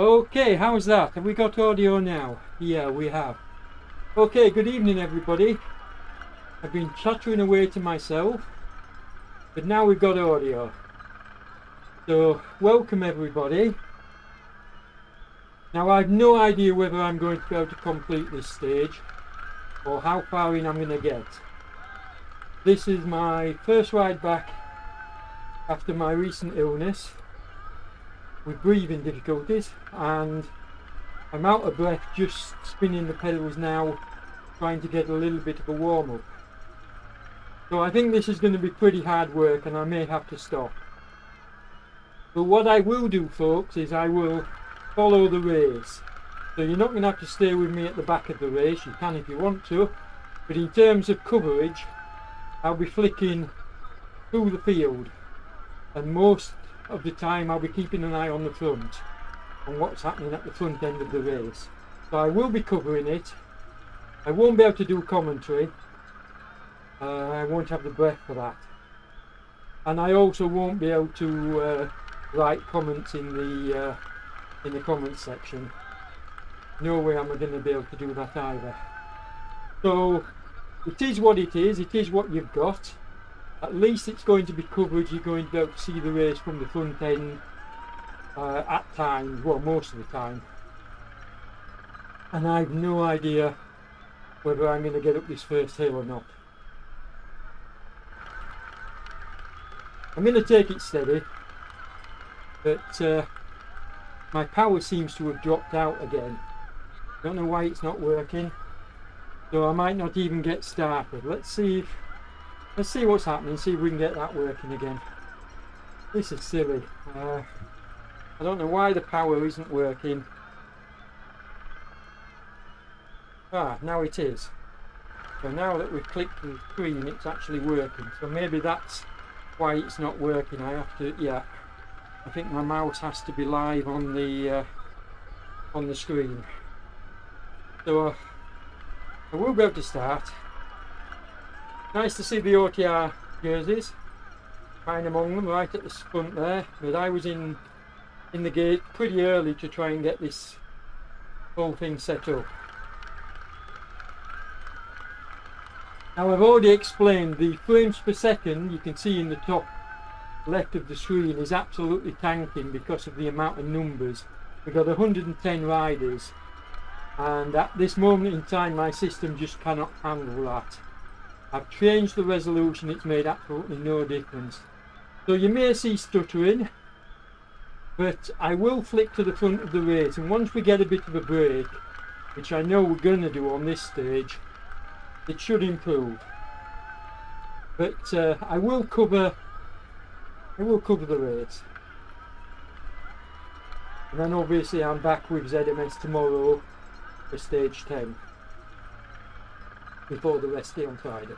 Okay, how's that? Have we got audio now? Yeah, we have. Okay, good evening everybody. I've been chattering away to myself, but now we've got audio. So, welcome everybody. Now I've no idea whether I'm going to be able to complete this stage or how far in I'm going to get. This is my first ride back after my recent illness with breathing difficulties, and I'm out of breath just spinning the pedals now, trying to get a little bit of a warm up. So I think this is going to be pretty hard work and I may have to stop. But what I will do, folks, is I will follow the race. So you're not going to have to stay with me at the back of the race. You can if you want to, but in terms of coverage I'll be flicking through the field, and most of the time I'll be keeping an eye on the front, on what's happening at the front end of the race. So I will be covering it. I won't be able to do commentary. I won't have the breath for that. And I also won't be able to write comments in the comments section. No way am I going to be able to do that either. So it is what it is what you've got. At least it's going to be coverage. You're going to be able to see the race from the front end at times, well, most of the time. And I've no idea whether I'm going to get up this first hill or not. I'm going to take it steady, but my power seems to have dropped out again. Don't know why it's not working, so I might not even get started. Let's see what's happening, see if we can get that working again. This is silly. I don't know why the power isn't working. Now it is. So now that we've clicked the screen, it's actually working. So maybe that's why it's not working. I have to, yeah, I think my mouse has to be live on the screen. So I will be able to start. Nice to see the OTR jerseys, fine among them right at the front there, but I was in the gate pretty early to try and get this whole thing set up. Now I've already explained the frames per second you can see in the top left of the screen is absolutely tanking because of the amount of numbers. We've got 110 riders, and at this moment in time my system just cannot handle that. I've changed the resolution, it's made absolutely no difference. So you may see stuttering, but I will flick to the front of the race, and once we get a bit of a break, which I know we're going to do on this stage, it should improve. But I will cover the race. And then obviously I'm back with ZMS tomorrow for stage 10. Before the rest day on Friday.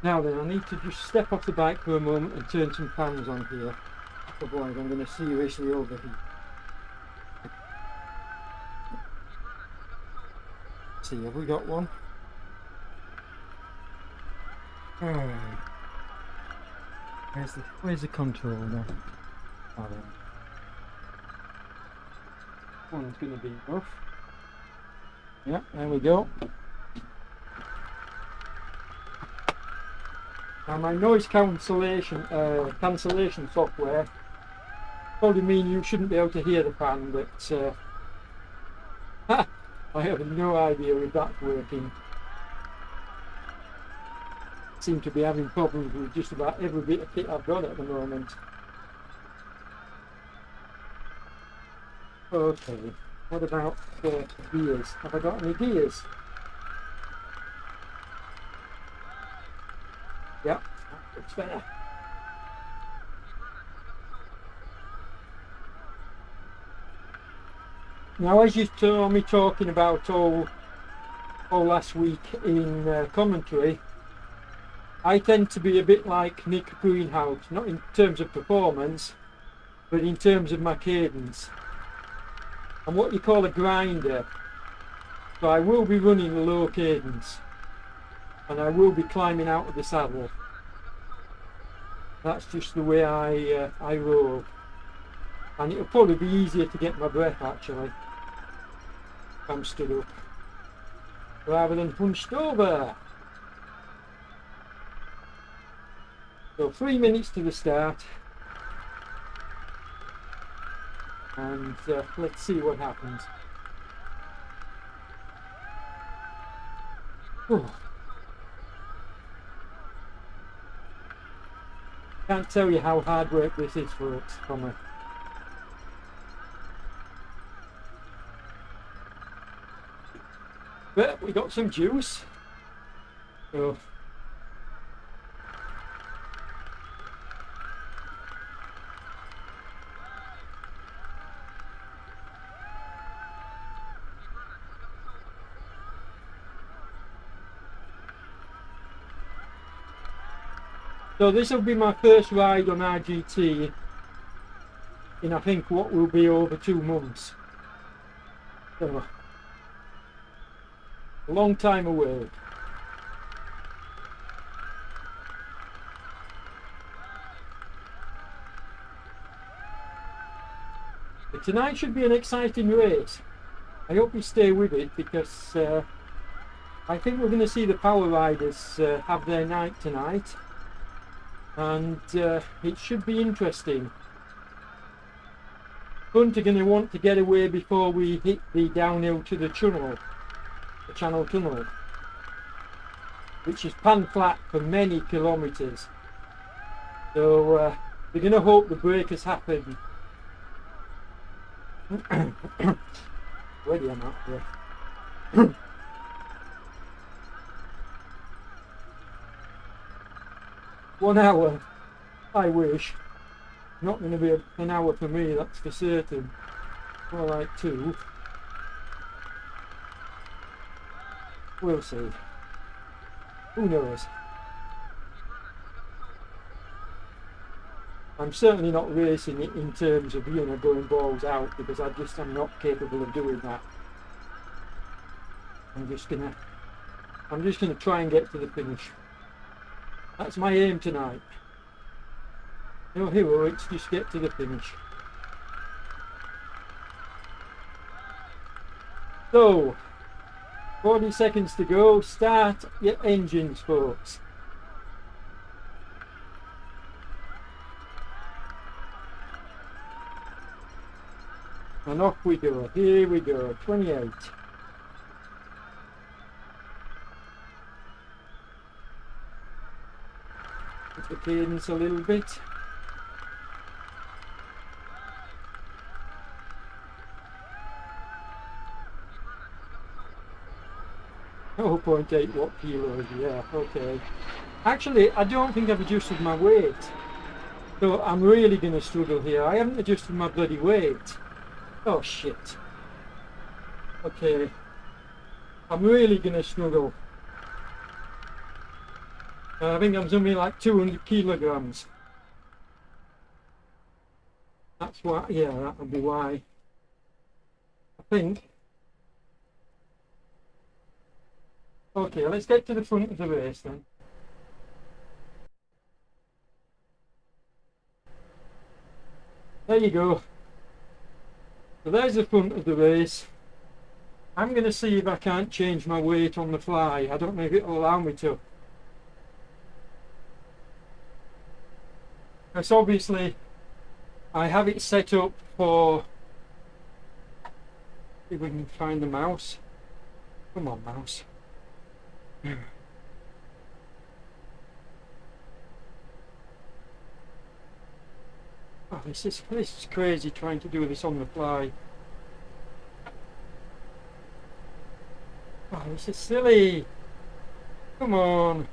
Now then, I need to just step off the bike for a moment and turn some fans on here. Otherwise I'm going to seriously overheat. Let's see, have we got one? Where's the control now? Oh, there. One's going to be enough. Yeah, there we go. Now my noise cancellation software probably mean you shouldn't be able to hear the fan, but I have no idea if that's working. I seem to be having problems with just about every bit of kit I've got at the moment. Okay. What about gears? Have I got any gears? Yep, that looks better. Now, as you saw me talking about all last week in commentary, I tend to be a bit like Nick Greenhouse, not in terms of performance, but in terms of my cadence. I'm what you call a grinder, so I will be running a low cadence and I will be climbing out of the saddle. That's just the way I roll. And it'll probably be easier to get my breath actually if I'm stood up rather than hunched over. So 3 minutes to the start, and let's see what happens. Oh. Can't tell you how hard work this is, folks, for me. But we got some juice. So this will be my first ride on RGT in I think what will be over 2 months. So a long time away. But tonight should be an exciting race. I hope you stay with it because I think we're going to see the power riders have their night tonight. And it should be interesting. Hunt are going to want to get away before we hit the downhill to the tunnel, the Channel Tunnel, which is pan flat for many kilometres. So they're going to hope the break has happened. Ready, I'm out there. 1 hour, I wish. Not going to be an hour for me, that's for certain. More like 2. We'll see. Who knows? I'm certainly not racing it in terms of, you know, going balls out, because I'm not capable of doing that. I'm just gonna try and get to the finish. That's my aim tonight. No heroics, just get to the finish. So, 40 seconds to go. Start your engines, folks. And off we go. Here we go. 28. The cadence a little bit. Oh, 0.8 watt kilos, yeah, okay. Actually, I don't think I've adjusted my weight. So I'm really going to struggle here. I haven't adjusted my bloody weight. Oh shit. Okay. I'm really going to struggle. I think I'm something like 200 kilograms. That's why, yeah, that would be why. I think. Okay, let's get to the front of the race then. There you go. So there's the front of the race. I'm going to see if I can't change my weight on the fly. I don't know if it'll allow me to. Because obviously I have it set up for, if we can find the mouse. Come on, mouse. Oh, this is crazy trying to do this on the fly. Oh, this is silly. Come on.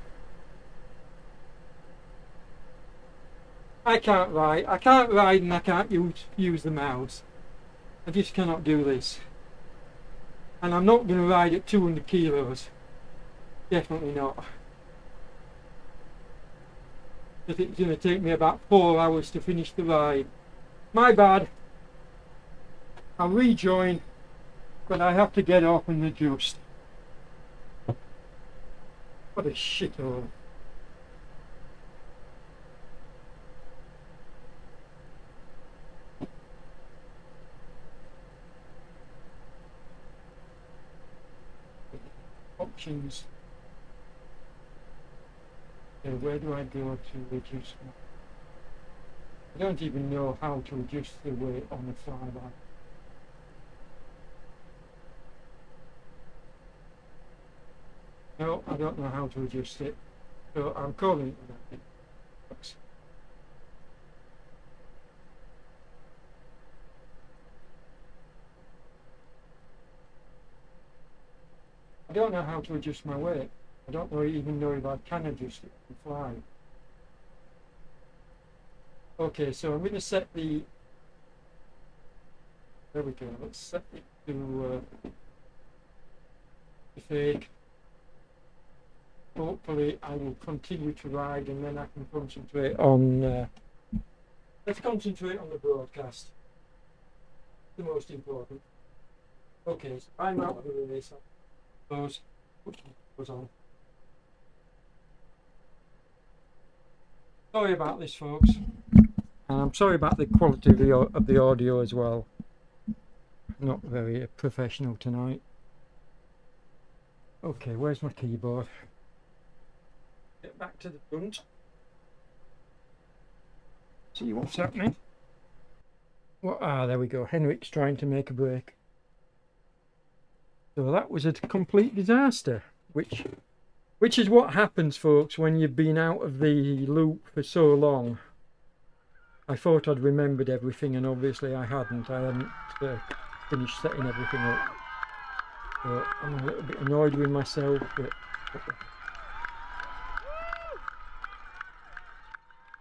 I can't ride and I can't use the mouse. I just cannot do this. And I'm not going to ride at 200 kilos. Definitely not. Because it's going to take me about 4 hours to finish the ride. My bad. I'll rejoin, but I have to get off and adjust. What a shithole. sections. Okay, where do I go to reduce my... I don't even know how to adjust the weight on the flyby. No, I don't know how to adjust it. So I'm calling it that. I don't know how to adjust my weight. I don't even know if I can adjust it on the fly. Okay, so I'm going to set the... There we go. Let's set it to fake. Hopefully I will continue to ride and then I can concentrate on... let's concentrate on the broadcast. The most important. Okay, so I'm out of the race. Those goes on. Sorry about this, folks. And I'm sorry about the quality of the audio as well. Not very professional tonight. Okay, where's my keyboard? Get back to the front. See what's happening. What? Ah, there we go. Henrik's trying to make a break. So that was a complete disaster, which is what happens, folks, when you've been out of the loop for so long. I thought I'd remembered everything, and obviously I hadn't. I hadn't finished setting everything up. So I'm a little bit annoyed with myself, but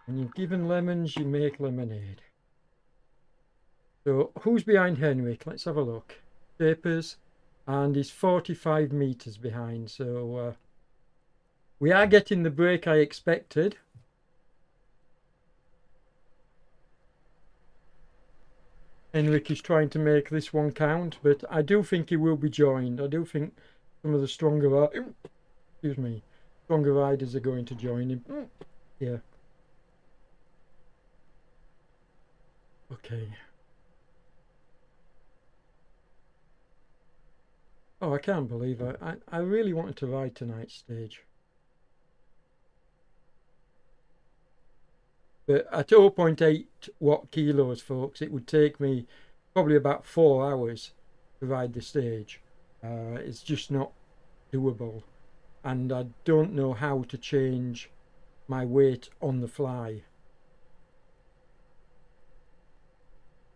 when you're given lemons, you make lemonade. So who's behind Henrik? Let's have a look. Tapers, and he's 45 meters behind. So we are getting the break I expected. Henrik is trying to make this one count, but I do think he will be joined. I do think some of the stronger riders are going to join him. Yeah. Okay. Oh, I can't believe it. I really wanted to ride tonight's stage. But at 0.8 watt kilos, folks, it would take me probably about 4 hours to ride the stage. It's just not doable. And I don't know how to change my weight on the fly.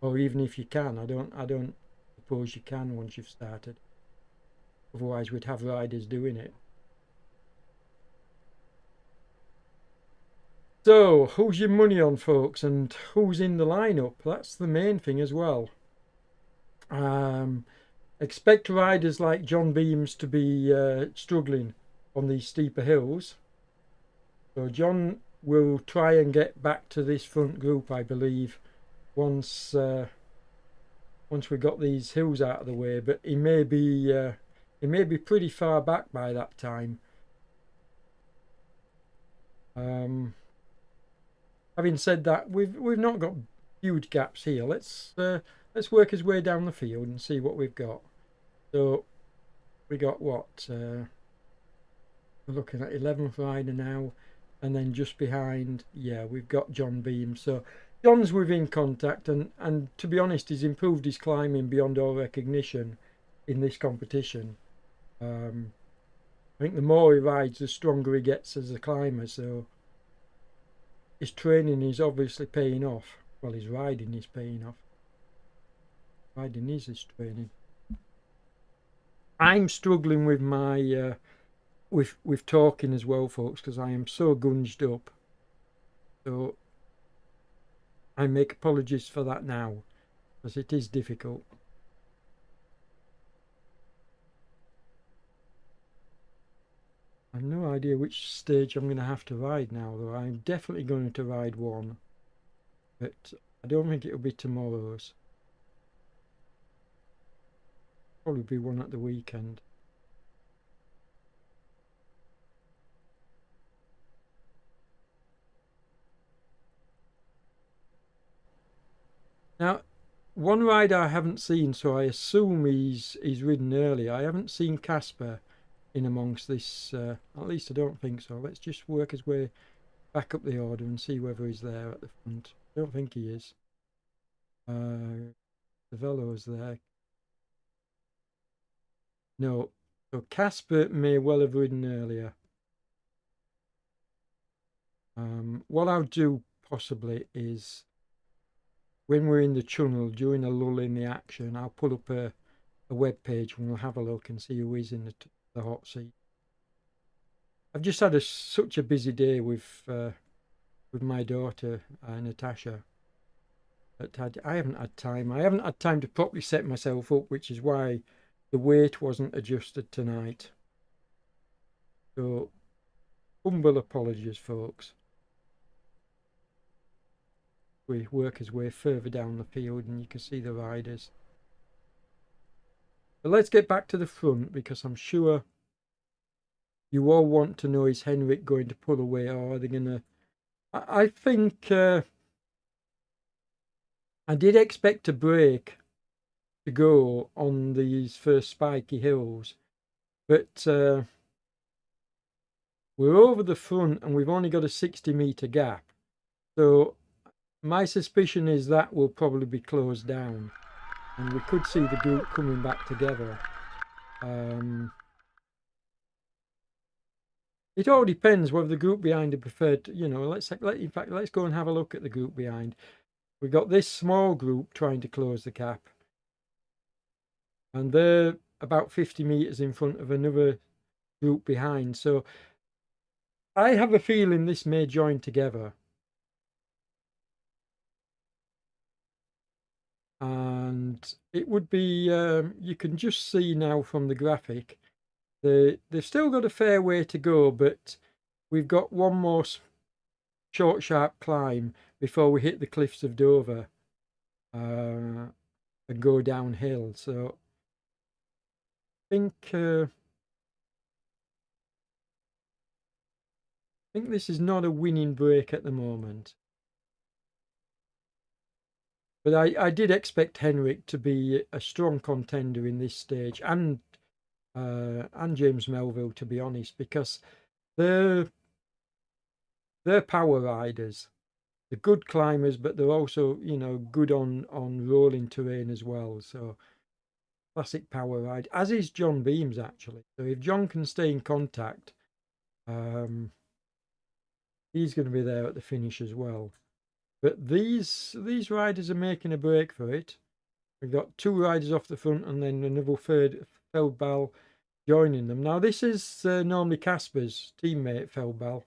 Or even if you can, I don't suppose you can once you've started. Otherwise we'd have riders doing it. So, who's your money on, folks, and who's in the lineup? That's the main thing as well. Expect riders like John Beams to be struggling on these steeper hills. So John will try and get back to this front group, I believe, once we got these hills out of the way. But he may be pretty far back by that time. Having said that, we've not got huge gaps here. Let's work his way down the field and see what we've got. So we got what? We're looking at 11th rider now, and then just behind, yeah, we've got John Beam. So John's within contact, and to be honest, he's improved his climbing beyond all recognition in this competition. I think the more he rides, the stronger he gets as a climber. So his training is obviously paying off. Well, his riding is paying off. Riding is his training. I'm struggling with my with talking as well, folks, because I am so gunged up. So I make apologies for that now, because it is difficult. I've no idea which stage I'm going to have to ride now, though. I'm definitely going to ride one, but I don't think it'll be tomorrow's. Probably be one at the weekend. Now, one rider I haven't seen, so I assume he's ridden earlier. I haven't seen Casper in amongst this. At least I don't think so. Let's just work his way back up the order and see whether he's there at the front. I don't think he is. The Velo's there. No. So Casper may well have ridden earlier. What I'll do possibly is when we're in the tunnel during a lull in the action, I'll pull up a web page and we'll have a look and see who is in the hot seat. I've just had such a busy day with my daughter Natasha that I haven't had time. I haven't had time to properly set myself up, which is why the weight wasn't adjusted tonight. So humble apologies, folks. We work his way further down the field and you can see the riders. But let's get back to the front, because I'm sure you all want to know, is Henrik going to pull away, or are they going to... I think I did expect a break to go on these first spiky hills, but we're over the front and we've only got a 60-meter gap. So my suspicion is that will probably be closed down and we could see the group coming back together. It all depends whether the group behind are preferred, you know, let's go and have a look at the group behind. We've got this small group trying to close the gap, and they're about 50 meters in front of another group behind. So I have a feeling this may join together. And it would be, you can just see now from the graphic, they've still got a fair way to go, but we've got one more short, sharp climb before we hit the cliffs of Dover and go downhill. So I think this is not a winning break at the moment. But I did expect Henrik to be a strong contender in this stage, and James Melville, to be honest, because they're power riders. They're good climbers, but they're also, you know, good on rolling terrain as well. So classic power ride, as is John Beams actually. So if John can stay in contact, he's going to be there at the finish as well. But these riders are making a break for it. We've got two riders off the front and then another third, Feldball, joining them. Now this is normally Casper's teammate, Feldball.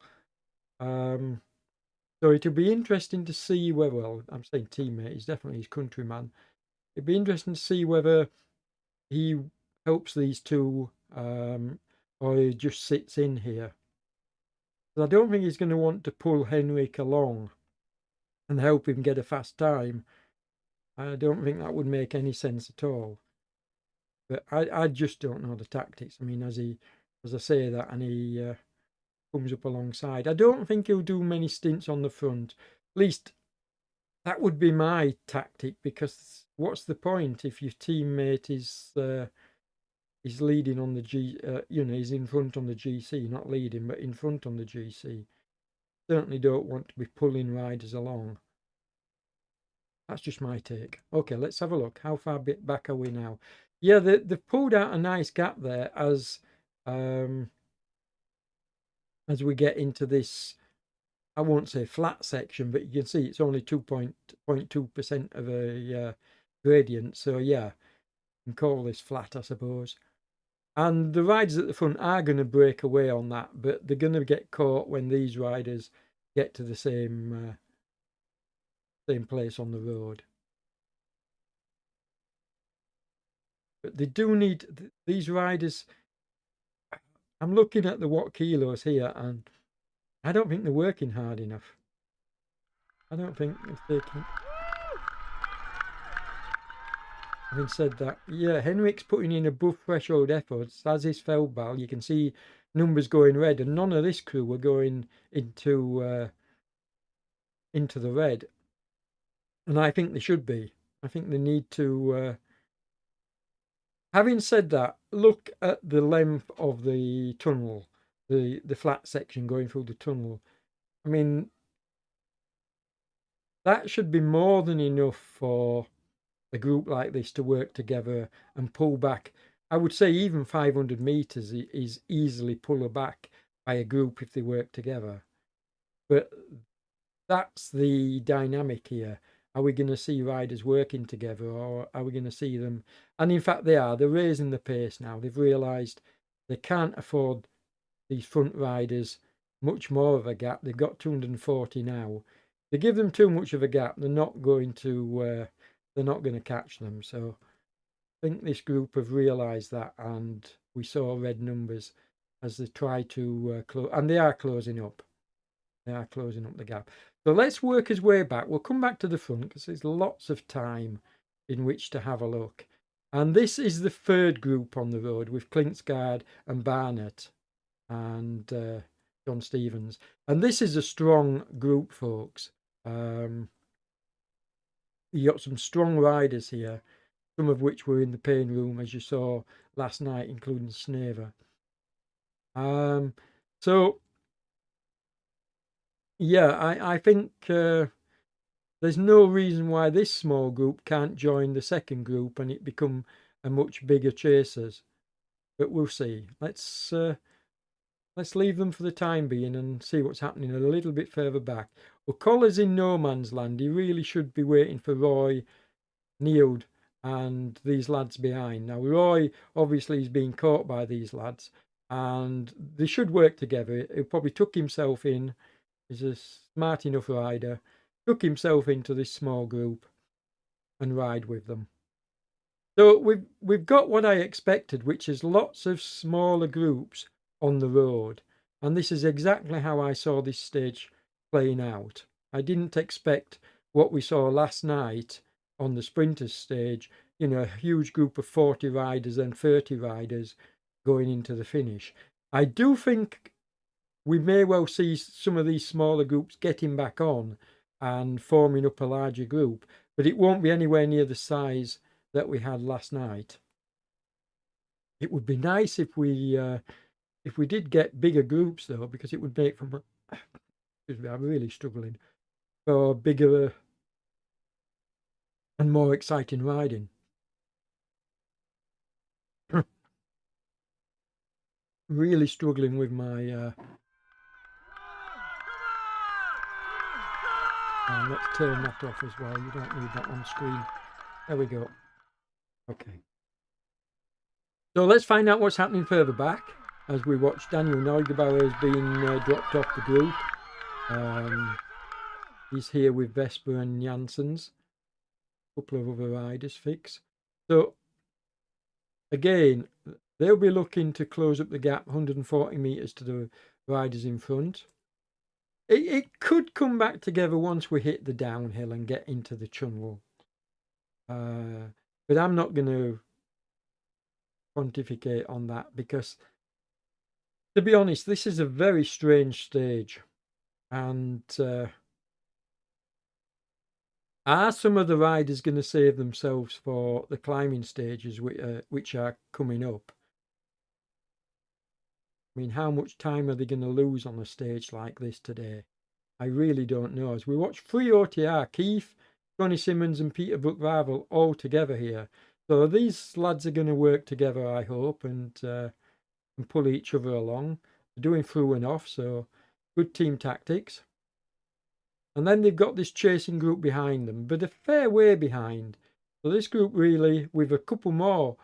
So it'll be interesting to see whether, well, I'm saying teammate, he's definitely his countryman. It'd be interesting to see whether he helps these two or he just sits in here. But I don't think he's going to want to pull Henrik along and help him get a fast time. I don't think that would make any sense at all. But I just don't know the tactics. I mean, as I say that, and he comes up alongside, I don't think he'll do many stints on the front. At least that would be my tactic, because what's the point if your teammate is leading on the you know, he's in front on the GC, not leading, but in front on the GC. Certainly don't want to be pulling riders along. That's just my take. Okay, let's have a look. How far back are we now? Yeah, they've pulled out a nice gap there as we get into this, I won't say flat section, but you can see it's only 2.2% of a gradient. So yeah, you can call this flat, I suppose. And the riders at the front are going to break away on that, but they're going to get caught when these riders get to the same place on the road. But they do need these riders. I'm looking at the watt kilos here, and I don't think they're working hard enough. I don't think if they can. Having said that, yeah, Henrik's putting in above threshold efforts, as is Feldball. You can see numbers going red, and none of this crew were going into the red. And I think they should be. I think they need to Having said that, look at the length of the tunnel, the flat section going through the tunnel. I mean, that should be more than enough for a group like this to work together and pull back. I would say even 500 meters is easily pulled back by a group if they work together. But that's the dynamic here. Are we going to see riders working together, or are we going to see them? And in fact, they are. They're raising the pace now. They've realised they can't afford these front riders much more of a gap. They've got 240 now. They give them too much of a gap, they're not going to catch them. So I think this group have realised that, and we saw red numbers as they try to close, and they are closing up. They are closing up the gap. So let's work his way back. We'll come back to the front because there's lots of time in which to have a look. And this is the third group on the road with Klingsgaard and Barnett and John Stevens. And this is a strong group, folks. You got some strong riders here, some of which were in the pain room, as you saw last night, including Snaver. So yeah, I think there's no reason why this small group can't join the second group and it become a much bigger chasers. But we'll see. Let's leave them for the time being and see what's happening a little bit further back. Well, Collar's in no man's land. He really should be waiting for Roy, Nield, and these lads behind. Now, Roy obviously is being caught by these lads, and they should work together. He probably took himself in. He's a smart enough rider. Took himself into this small group and ride with them. So we've got what I expected, which is lots of smaller groups on the road, and this is exactly how I saw this stage playing out. I didn't expect what we saw last night on the sprinters stage, you know, a huge group of 40 riders and 30 riders going into the finish. I do think we may well see some of these smaller groups getting back on and forming up a larger group, but it won't be anywhere near the size that we had last night. It would be nice if we did get bigger groups, though, because it would make for, excuse me, I'm really struggling, for bigger and more exciting riding. Really struggling with my let's turn that off as well. You don't need that on screen. There we go. Okay. So let's find out what's happening further back as we watch Daniel Neugebauer has been dropped off the group. He's here with Vesper and Janssens. A couple of other riders fix. So again, they'll be looking to close up the gap 140 metres to the riders in front. It could come back together once we hit the downhill and get into the tunnel. But I'm not going to pontificate on that because, to be honest, this is a very strange stage. And are some of the riders going to save themselves for the climbing stages which are coming up? I mean, how much time are they going to lose on a stage like this today? I really don't know. As we watch 3 OTR, Keith, Johnny Simmons and Peter Brook-Ravel all together here. So these lads are going to work together, I hope, and pull each other along. They're doing through and off, so good team tactics. And then they've got this chasing group behind them, but a fair way behind. So this group really, with a couple more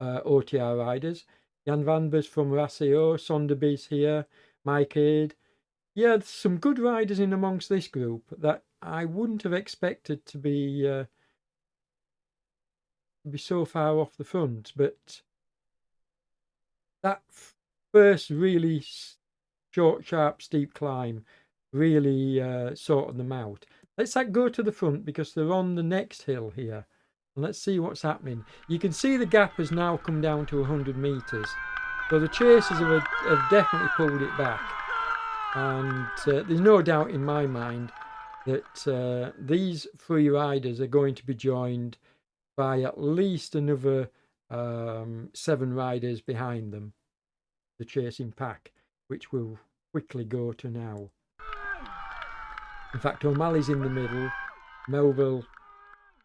OTR riders, Jan Vanbers from Rasseo, Sonderby's here, Mike Aid. Yeah, there's some good riders in amongst this group that I wouldn't have expected to be so far off the front. But that first really short, sharp, steep climb really sorted them out. Let's go to the front because they're on the next hill here. And let's see what's happening. You can see the gap has now come down to 100 metres. So the chasers have definitely pulled it back. And there's no doubt in my mind that these 3 riders are going to be joined by at least another 7 riders behind them, the chasing pack, which we'll quickly go to now. In fact, O'Malley's in the middle, Melville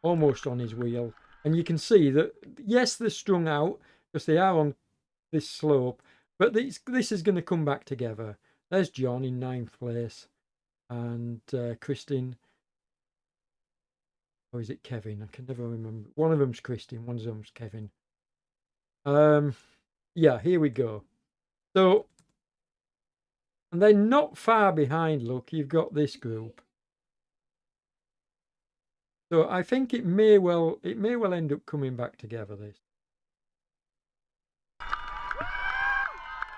almost on his wheel, and you can see that, yes, they're strung out because they are on this slope, but this is going to come back together. There's John in 9th place, and Kristin, or is it Kevin? I can never remember. One of them's Kristin, one of them's Kevin. Yeah, here we go. So, and then not far behind, look, you've got this group. So I think it may well end up coming back together, this.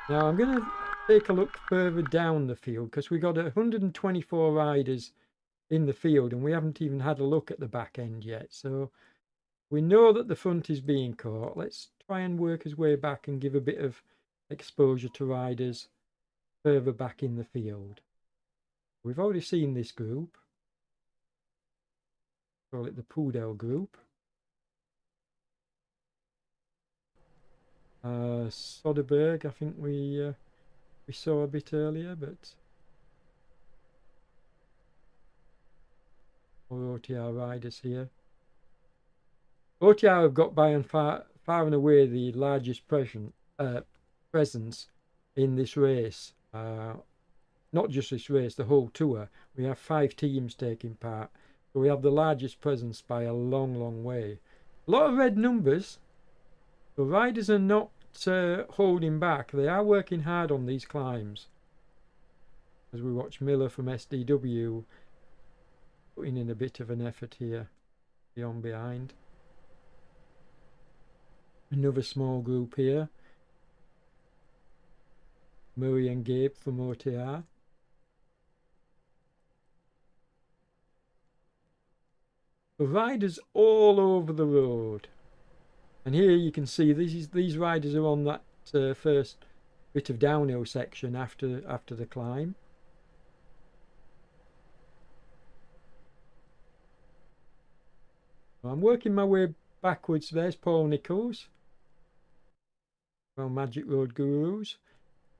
Now I'm going to take a look further down the field because we got 124 riders in the field and we haven't even had a look at the back end yet. So we know that the front is being caught. Let's try and work his way back and give a bit of exposure to riders further back in the field. We've already seen this group. Call it the Poodle group. Soderbergh, I think we saw a bit earlier, but more OTR riders here. OTR have got by and far and away the largest presence in this race. Not just this race, the whole tour. We have 5 teams taking part. So we have the largest presence by a long, long way. A lot of red numbers. The riders are not holding back. They are working hard on these climbs. As we watch Miller from SDW putting in a bit of an effort here, beyond behind. Another small group here. Murray and Gabe from OTR. The riders all over the road. And here you can see these riders are on that first bit of downhill section after the climb. I'm working my way backwards. There's Paul Nichols. Well, Magic Road Gurus.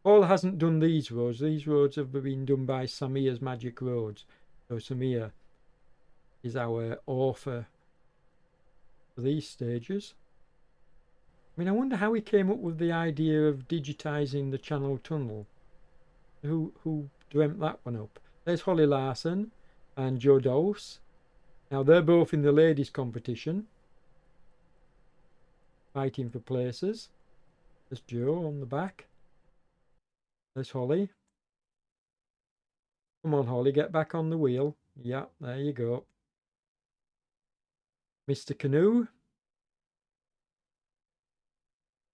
Paul hasn't done these roads. These roads have been done by Samir's Magic Roads. So Samir is our author for these stages. I mean, I wonder how he came up with the idea of digitizing the Channel Tunnel. Who dreamt that one up? There's Holly Larson and Joe Dawes. Now they're both in the ladies' competition, fighting for places. There's Joe on the back. There's Holly. Come on, Holly, get back on the wheel. Yeah, there you go. Mr. Canoe.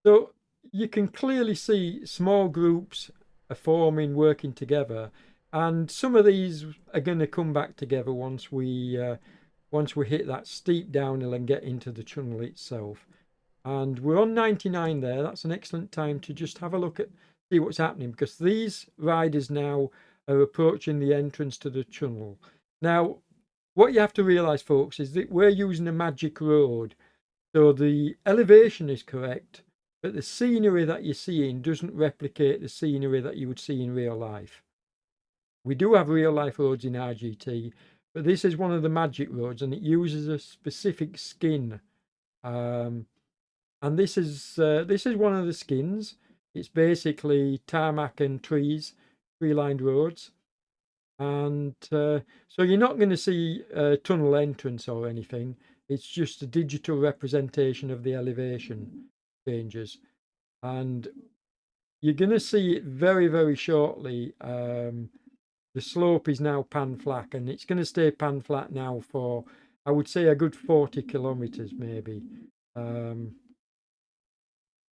So you can clearly see small groups are forming, working together, and some of these are going to come back together once we hit that steep downhill and get into the tunnel itself. And we're on 99 there. That's an excellent time to just have a look at, see what's happening, because these riders now are approaching the entrance to the tunnel. Now, what you have to realize, folks, is that we're using a magic road. So the elevation is correct, but the scenery that you're seeing doesn't replicate the scenery that you would see in real life. We do have real life roads in RGT, but this is one of the magic roads and it uses a specific skin. And this is one of the skins. It's basically tarmac and tree-lined roads. And so you're not going to see a tunnel entrance or anything. It's just a digital representation of the elevation changes. And you're going to see it very, very shortly. The slope is now pan flat, and it's going to stay pan flat now for, I would say, a good 40 kilometers maybe.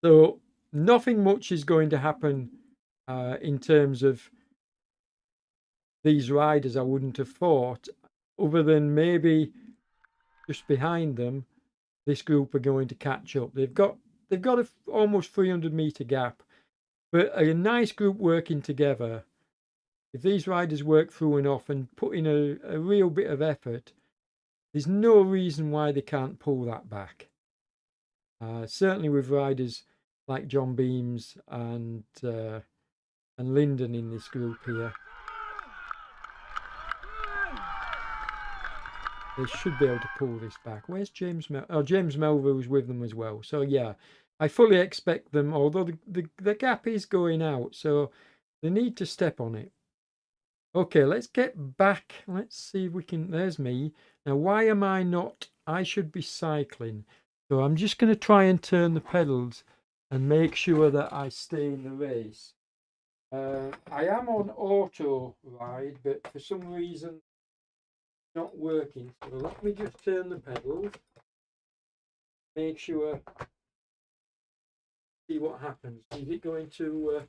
So nothing much is going to happen in terms of these riders, I wouldn't have thought, other than maybe just behind them, this group are going to catch up. They've got a almost 300-meter gap, but a nice group working together. If these riders work through and off and put in a real bit of effort, there's no reason why they can't pull that back. Certainly with riders like John Beams and Lyndon in this group here. They should be able to pull this back. Where's James Oh, James Melville's with them as well. So yeah, I fully expect them, although the gap is going out, so they need to step on it. Okay, let's get back. Let's see if we can. There's me. Now, why am I not? I should be cycling. So I'm just going to try and turn the pedals and make sure that I stay in the race. I am on auto ride, but for some reason it's not working. So let me just turn the pedals. Make sure. See what happens. Is it going to?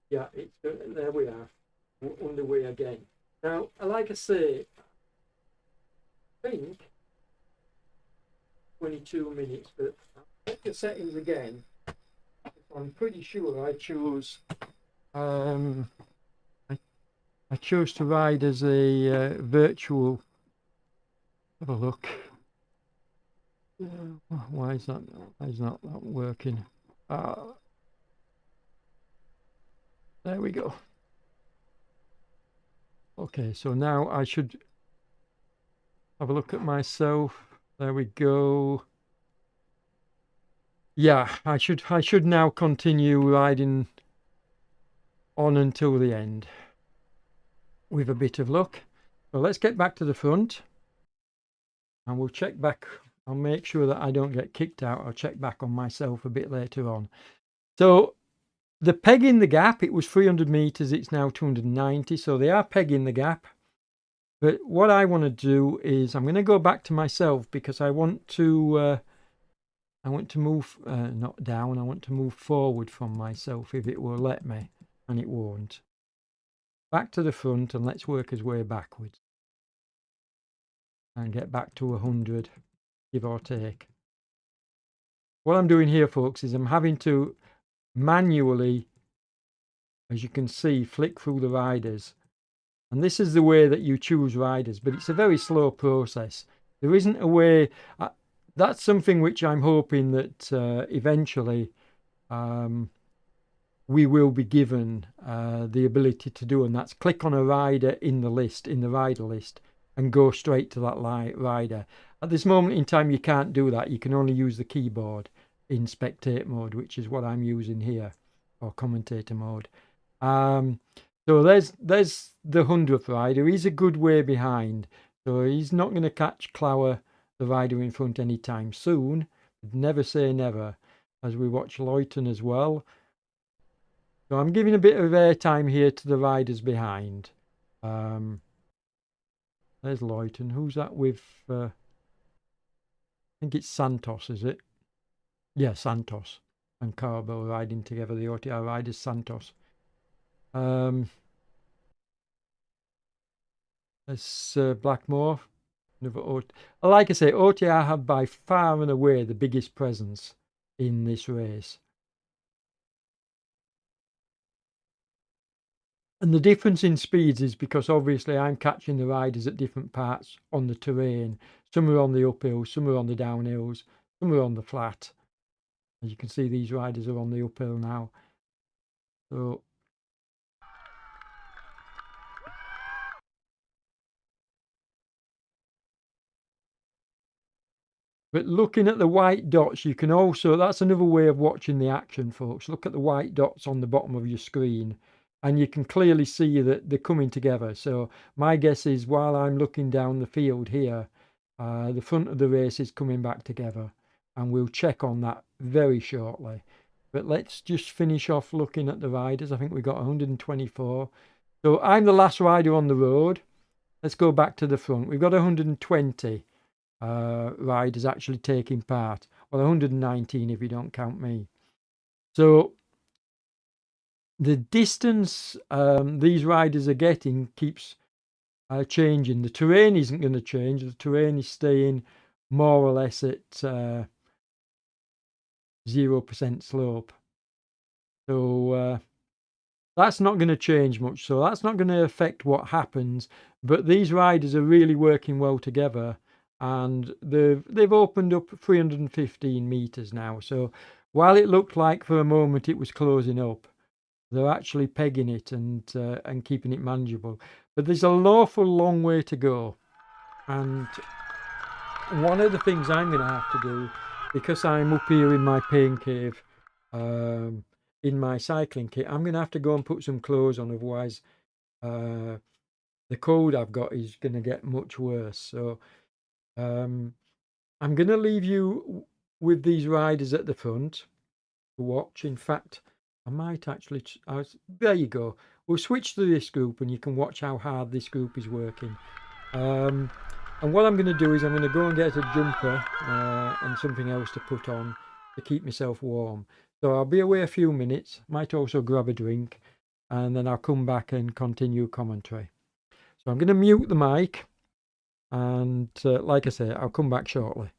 Yeah, it's there. We are. We're underway again. Now, like I say, I think 22 minutes, but I'll check the settings again. I'm pretty sure I chose. I chose to ride as a virtual. Have a look. Why is that? Why is not that working? There we go. Okay, so now I should have a look at myself. There we go. Yeah, I should now continue riding on until the end with a bit of luck. So let's get back to the front and we'll check back. I'll make sure that I don't get kicked out. I'll check back on myself a bit later on. So the pegging the gap, it was 300 meters, it's now 290, so they are pegging the gap. But what I want to do is I'm going to go back to myself because I want to move not down, I want to move forward from myself if it will let me, and it won't. Back to the front and let's work his way backwards and get back to 100, give or take. What I'm doing here, folks, is I'm having to manually, as you can see, flick through the riders. And this is the way that you choose riders, but it's a very slow process. There isn't a way. That's something which I'm hoping that eventually we will be given the ability to do, and that's click on a rider in the list, in the rider list, and go straight to that rider. At this moment in time, you can't do that. You can only use the keyboard in spectate mode, which is what I'm using here, or commentator mode. So there's the 100th rider. He's a good way behind, so he's not going to catch Clower, the rider in front, anytime soon. Never say never, as we watch Luyton as well. So I'm giving a bit of airtime here to the riders behind. There's Luyton. Who's that with? I think it's Santos, is it? Yeah, Santos and Carbo riding together. The OTR riders, Santos. There's Blackmore. Like I say, OTR have by far and away the biggest presence in this race. And the difference in speeds is because obviously I'm catching the riders at different parts on the terrain. Some are on the uphills, some are on the downhills, some are on the flat. As you can see, these riders are on the uphill now. So but looking at the white dots, you can also, that's another way of watching the action, folks. Look at the white dots on the bottom of your screen and you can clearly see that they're coming together. So my guess is while I'm looking down the field here, the front of the race is coming back together, and we'll check on that very shortly. But let's just finish off looking at the riders. I think we got 124. So I'm the last rider on the road. Let's go back to the front. We've got 120 riders actually taking part. Well, 119 if you don't count me. So the distance these riders are getting keeps changing. The terrain isn't going to change. The terrain is staying more or less at 0% slope. So that's not going to change much. So that's not going to affect what happens. But these riders are really working well together. and they've opened up 315 meters now. So while it looked like for a moment it was closing up, they're actually pegging it and keeping it manageable. But there's an awful long way to go, and one of the things I'm going to have to do, because I'm up here in my pain cave, in my cycling kit, I'm going to have to go and put some clothes on, otherwise the cold I've got is going to get much worse. So I'm going to leave you with these riders at the front to watch. In fact, I might actually, there you go. We'll switch to this group and you can watch how hard this group is working. And what I'm going to do is I'm going to go and get a jumper and something else to put on to keep myself warm. So I'll be away a few minutes, might also grab a drink, and then I'll come back and continue commentary. So I'm going to mute the mic, and like I say, I'll come back shortly.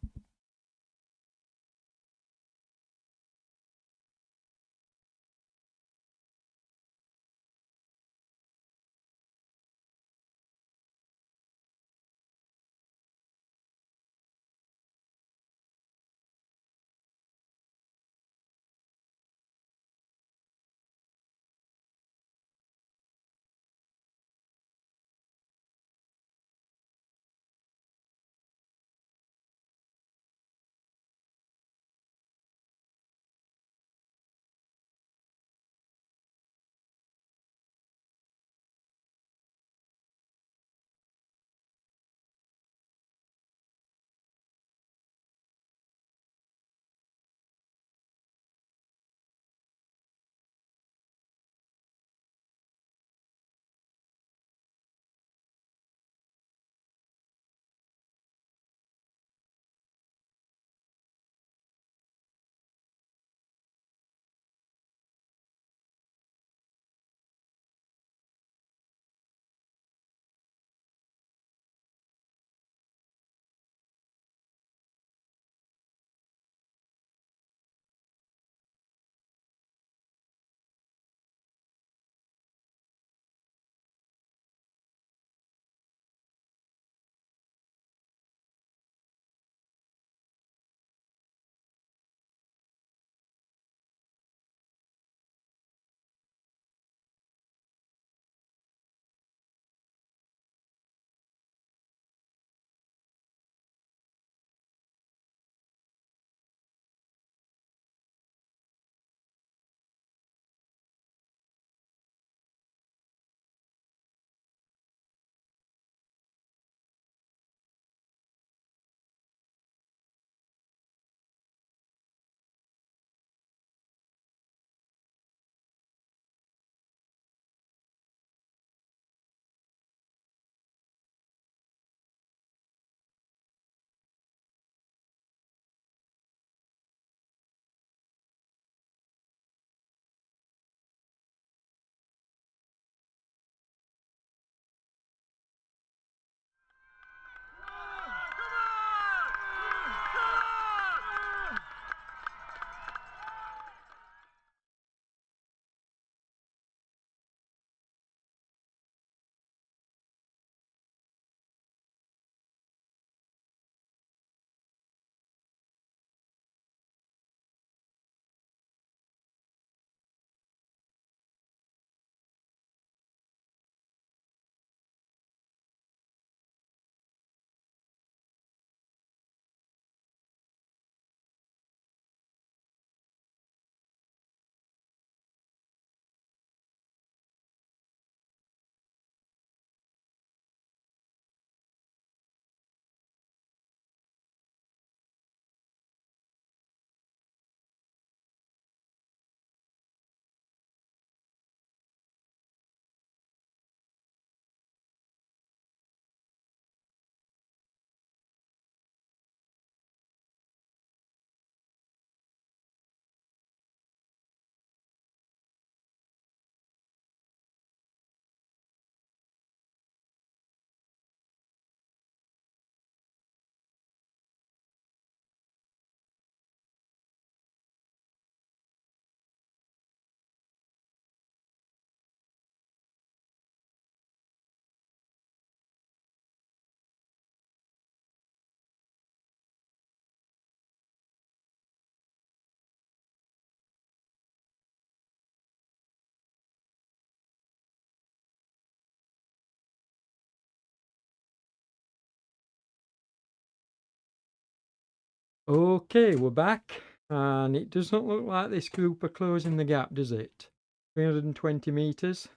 Okay, we're back, and it doesn't look like this group are closing the gap, does it? 320 meters.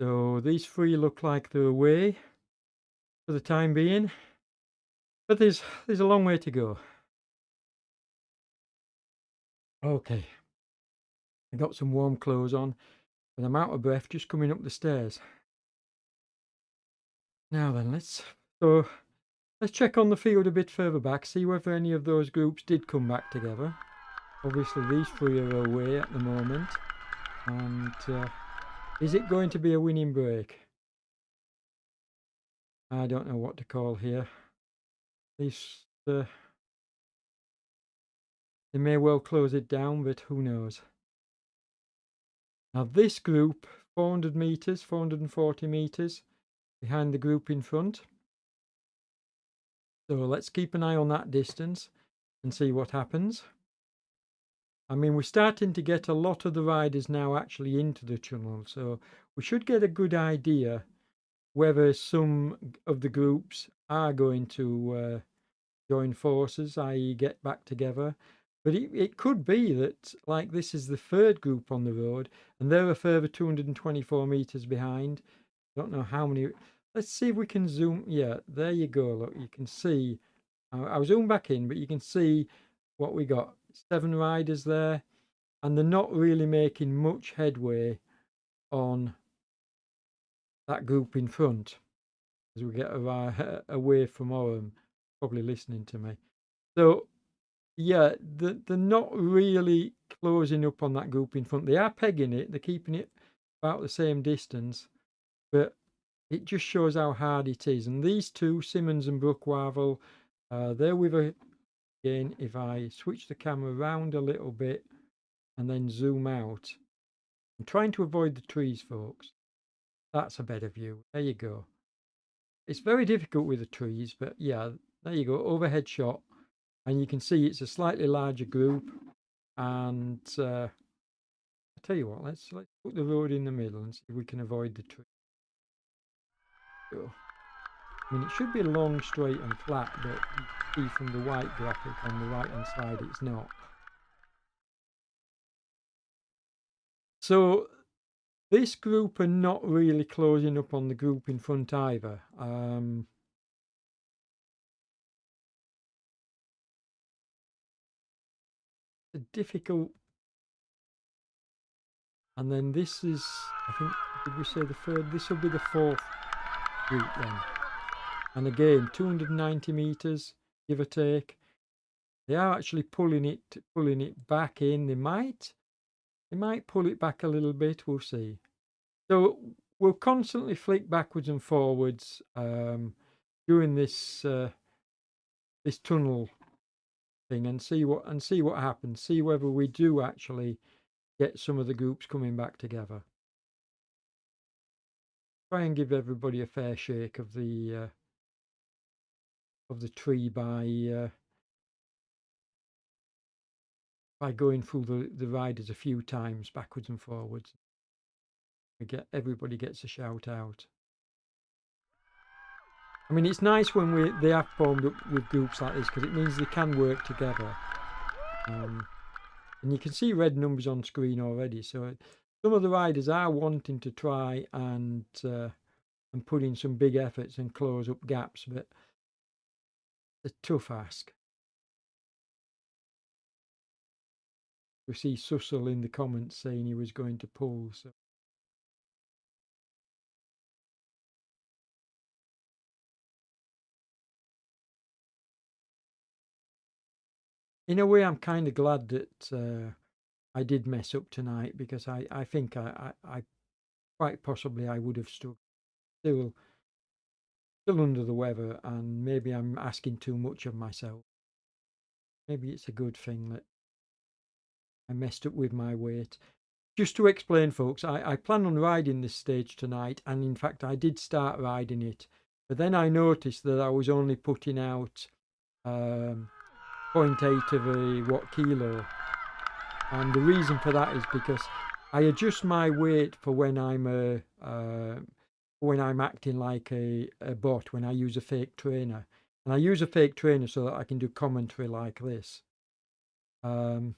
So these three look like they're away for the time being, but there's a long way to go. Okay, I got some warm clothes on, and I'm out of breath just coming up the stairs. Now then, let's check on the field a bit further back, see whether any of those groups did come back together. Obviously, these three are away at the moment, and is it going to be a winning break? I don't know what to call here. These they may well close it down, but who knows? Now this group, 400 meters, 440 meters behind the group in front. So let's keep an eye on that distance and see what happens. I mean, we're starting to get a lot of the riders now actually into the tunnel, so we should get a good idea whether some of the groups are going to join forces, i.e. get back together. But it could be that, like, this is the third group on the road, and they're a further 224 meters behind. Don't know how many. Let's see if we can zoom. Yeah, there you go. Look, you can see. I'll zoom back in, but you can see what we got. 7 riders there, and they're not really making much headway on that group in front as we get away from Orem. Probably listening to me. So yeah, they're not really closing up on that group in front. They are pegging it. They're keeping it about the same distance, but it just shows how hard it is. And these two, Simmons and Brookwavel, they're with her again. If I switch the camera around a little bit and then zoom out, I'm trying to avoid the trees, folks. That's a better view. There you go. It's very difficult with the trees, but yeah, there you go. Overhead shot. And you can see it's a slightly larger group. And I tell you what, let's put the road in the middle and see if we can avoid the tree. Go. I mean, it should be long, straight and flat, but you see from the white graphic on the right hand side, it's not. So this group are not really closing up on the group in front either. It's difficult. And then this is, I think, did we say the third? This will be the fourth group then. And again, 290 meters, give or take. They are actually pulling it back in. They might pull it back a little bit. We'll see. So we'll constantly flick backwards and forwards during this this tunnel thing and see what happens. See whether we do actually get some of the groups coming back together. Try and give everybody a fair shake of the tree by going through the riders a few times backwards and forwards. Everybody gets a shout out. I mean, it's nice when they have formed up with groups like this because it means they can work together. And you can see red numbers on screen already. So some of the riders are wanting to try and put in some big efforts and close up gaps, but it's a tough ask. We see Sussel in the comments saying he was going to pull. So in a way, I'm kind of glad that I did mess up tonight because I think I quite possibly I would have stood still under the weather, and maybe I'm asking too much of myself. Maybe it's a good thing that I messed up with my weight. Just to explain, folks, I plan on riding this stage tonight, and in fact I did start riding it, but then I noticed that I was only putting out 0.8 of a watt kilo, and the reason for that is because I adjust my weight for when I'm acting like a bot, when I use a fake trainer. And I use a fake trainer so that I can do commentary like this. But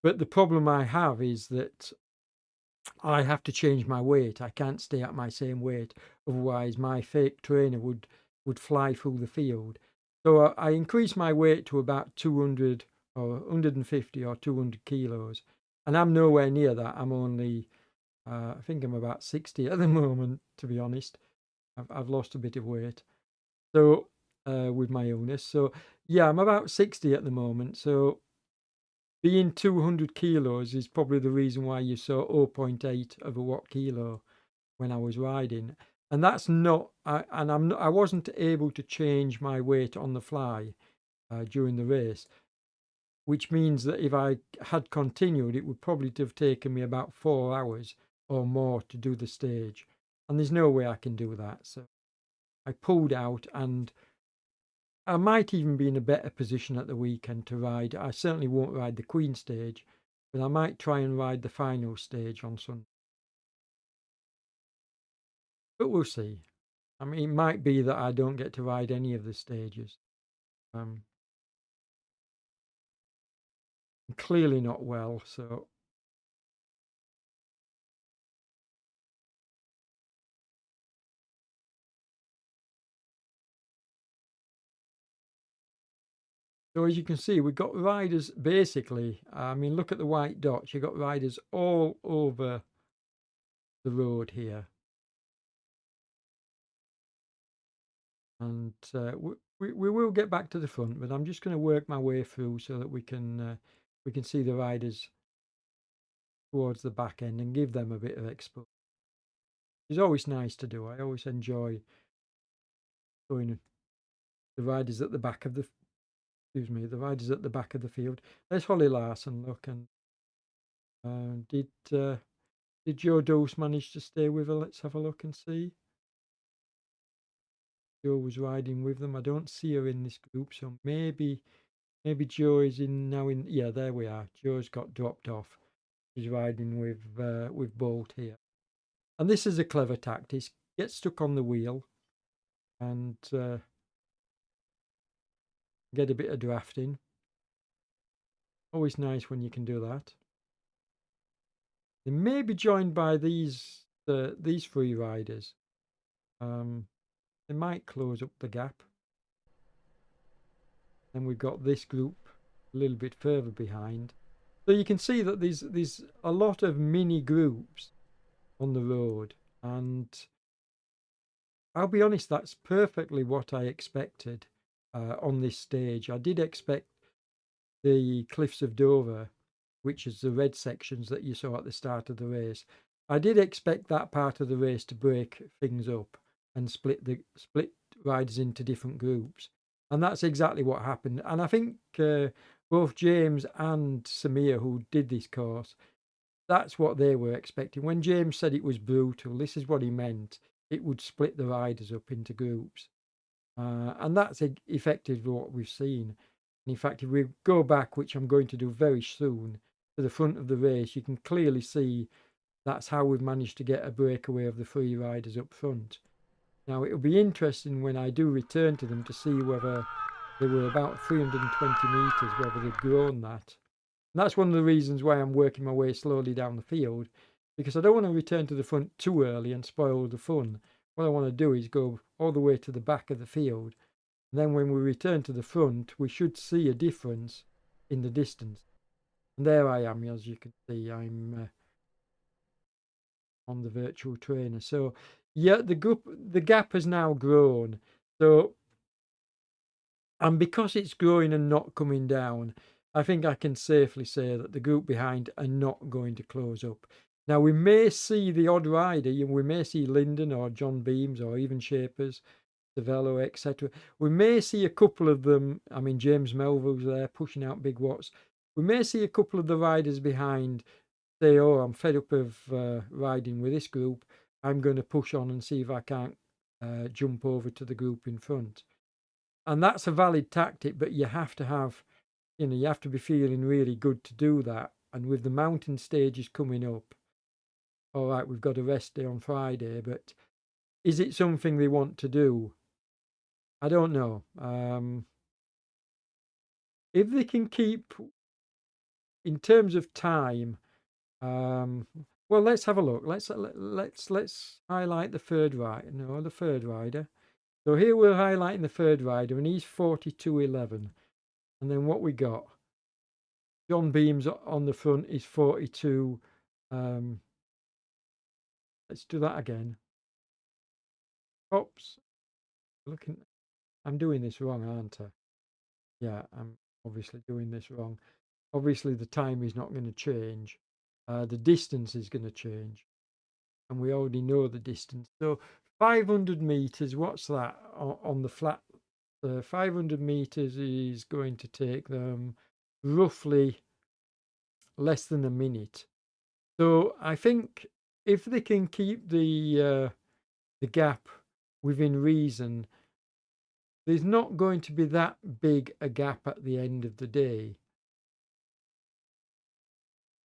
the problem I have is that I have to change my weight. I can't stay at my same weight. Otherwise, my fake trainer would fly through the field. So I increase my weight to about 200 or 150 or 200 kilos. And I'm nowhere near that. I'm only, I think I'm about 60 at the moment, to be honest. I've lost a bit of weight. So, with my illness. So, yeah, I'm about 60 at the moment. So, being 200 kilos is probably the reason why you saw 0.8 of a watt kilo when I was riding. And that's not, I wasn't able to change my weight on the fly during the race, which means that if I had continued, it would probably have taken me about 4 hours or more to do the stage. And there's no way I can do that. So I pulled out, and I might even be in a better position at the weekend to ride. I certainly won't ride the Queen stage, but I might try and ride the final stage on Sunday. But we'll see. I mean, it might be that I don't get to ride any of the stages. I'm clearly not well, so as you can see, we've got riders basically. I mean, look at the white dots. You've got riders all over the road here. And we will get back to the front, but I'm just going to work my way through so that we can see the riders towards the back end and give them a bit of exposure. It's always nice to do. I always enjoy showing the riders at the back of the the riders at the back of the field. There's Holly Larson. Look, and did Joe Dose manage to stay with her? Let's have a look and see. Joe was riding with them. I don't see her in this group, so maybe Joe is in now. Yeah, there we are. Joe's got dropped off. She's riding with Bolt here, and this is a clever tactic. Get stuck on the wheel and get a bit of drafting. Always nice when you can do that. They may be joined by these free riders. They might close up the gap. Then we've got this group a little bit further behind. So you can see that there's a lot of mini groups on the road, and I'll be honest, that's perfectly what I expected on this stage. I did expect the Cliffs of Dover, which is the red sections that you saw at the start of the race. I did expect that part of the race to break things up and split riders into different groups, and that's exactly what happened. And I think both James and Samir, who did this course, that's what they were expecting. When James said it was brutal, this is what he meant. It would split the riders up into groups, and that's effectively what we've seen. And in fact, if we go back, which I'm going to do very soon, to the front of the race, you can clearly see that's how we've managed to get a breakaway of the free riders up front. Now, it'll be interesting when I do return to them to see whether they were about 320 metres, whether they've grown that. And that's one of the reasons why I'm working my way slowly down the field, because I don't want to return to the front too early and spoil the fun. What I want to do is go all the way to the back of the field. And then when we return to the front, we should see a difference in the distance. And there I am, as you can see, I'm on the virtual trainer. So yeah, the gap has now grown. So, and because it's growing and not coming down, I think I can safely say that the group behind are not going to close up. Now, we may see the odd rider, we may see Linden or John Beams or even Shapers, Savello, etc. We may see a couple of them. I mean, James Melville's there pushing out big watts. We may see a couple of the riders behind say, oh, I'm fed up of riding with this group. I'm going to push on and see if I can't jump over to the group in front. And that's a valid tactic, but you have to have, you have to be feeling really good to do that. And with the mountain stages coming up, all right, we've got a rest day on Friday, but is it something they want to do? I don't know. If they can keep, in terms of time, well, let's have a look. Let's highlight the third rider. No, the third rider. So here we're highlighting the third rider, and he's 42.11. And then what we got? John Beams on the front is 42. Let's do that again. Oops. Looking, I'm doing this wrong, aren't I? Yeah, I'm obviously doing this wrong. Obviously, the time is not going to change. The distance is going to change. And we already know the distance. So 500 meters, what's that on the flat? 500 meters is going to take them roughly less than a minute. So I think if they can keep the gap within reason, there's not going to be that big a gap at the end of the day.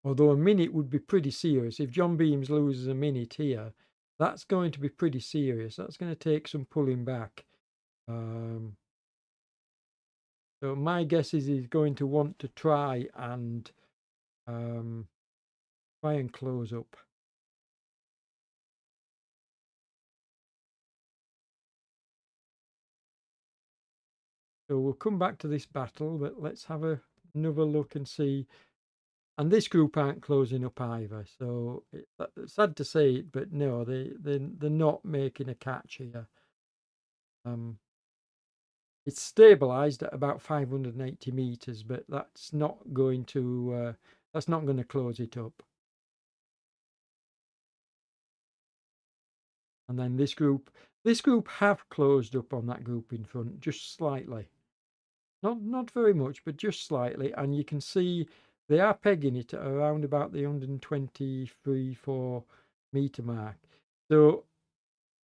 Although a minute would be pretty serious. If John Beams loses a minute here, that's going to be pretty serious. That's going to take some pulling back. So my guess is he's going to want to try and close up. So we'll come back to this battle, but let's have another look and see. And this group aren't closing up either. So it's sad to say it, but no, they're not making a catch here. It's stabilized at about 580 meters, but that's not going to close it up. And then this group have closed up on that group in front just slightly. Not very much, but just slightly. And you can see they are pegging it at around about the 123-4 meter mark. So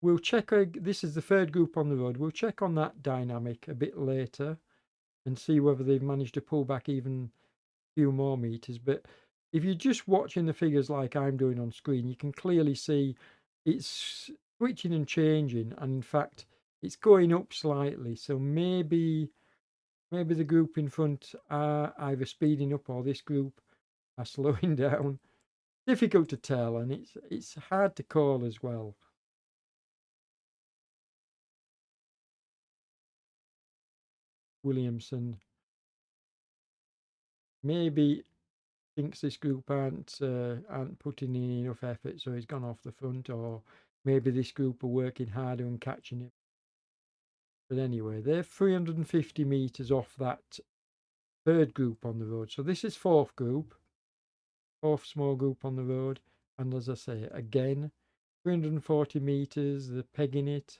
we'll check. This is the third group on the road. We'll check on that dynamic a bit later and see whether they've managed to pull back even a few more meters. But if you're just watching the figures like I'm doing on screen, you can clearly see it's switching and changing. And in fact, it's going up slightly. So maybe the group in front are either speeding up or this group are slowing down. Difficult to tell, and it's hard to call as well. Williamson maybe thinks this group aren't putting in enough effort, so he's gone off the front, or maybe this group are working harder and catching him. But anyway, they're 350 meters off that third group on the road. So this is fourth small group on the road. And as I say, again, 340 meters, they're pegging it.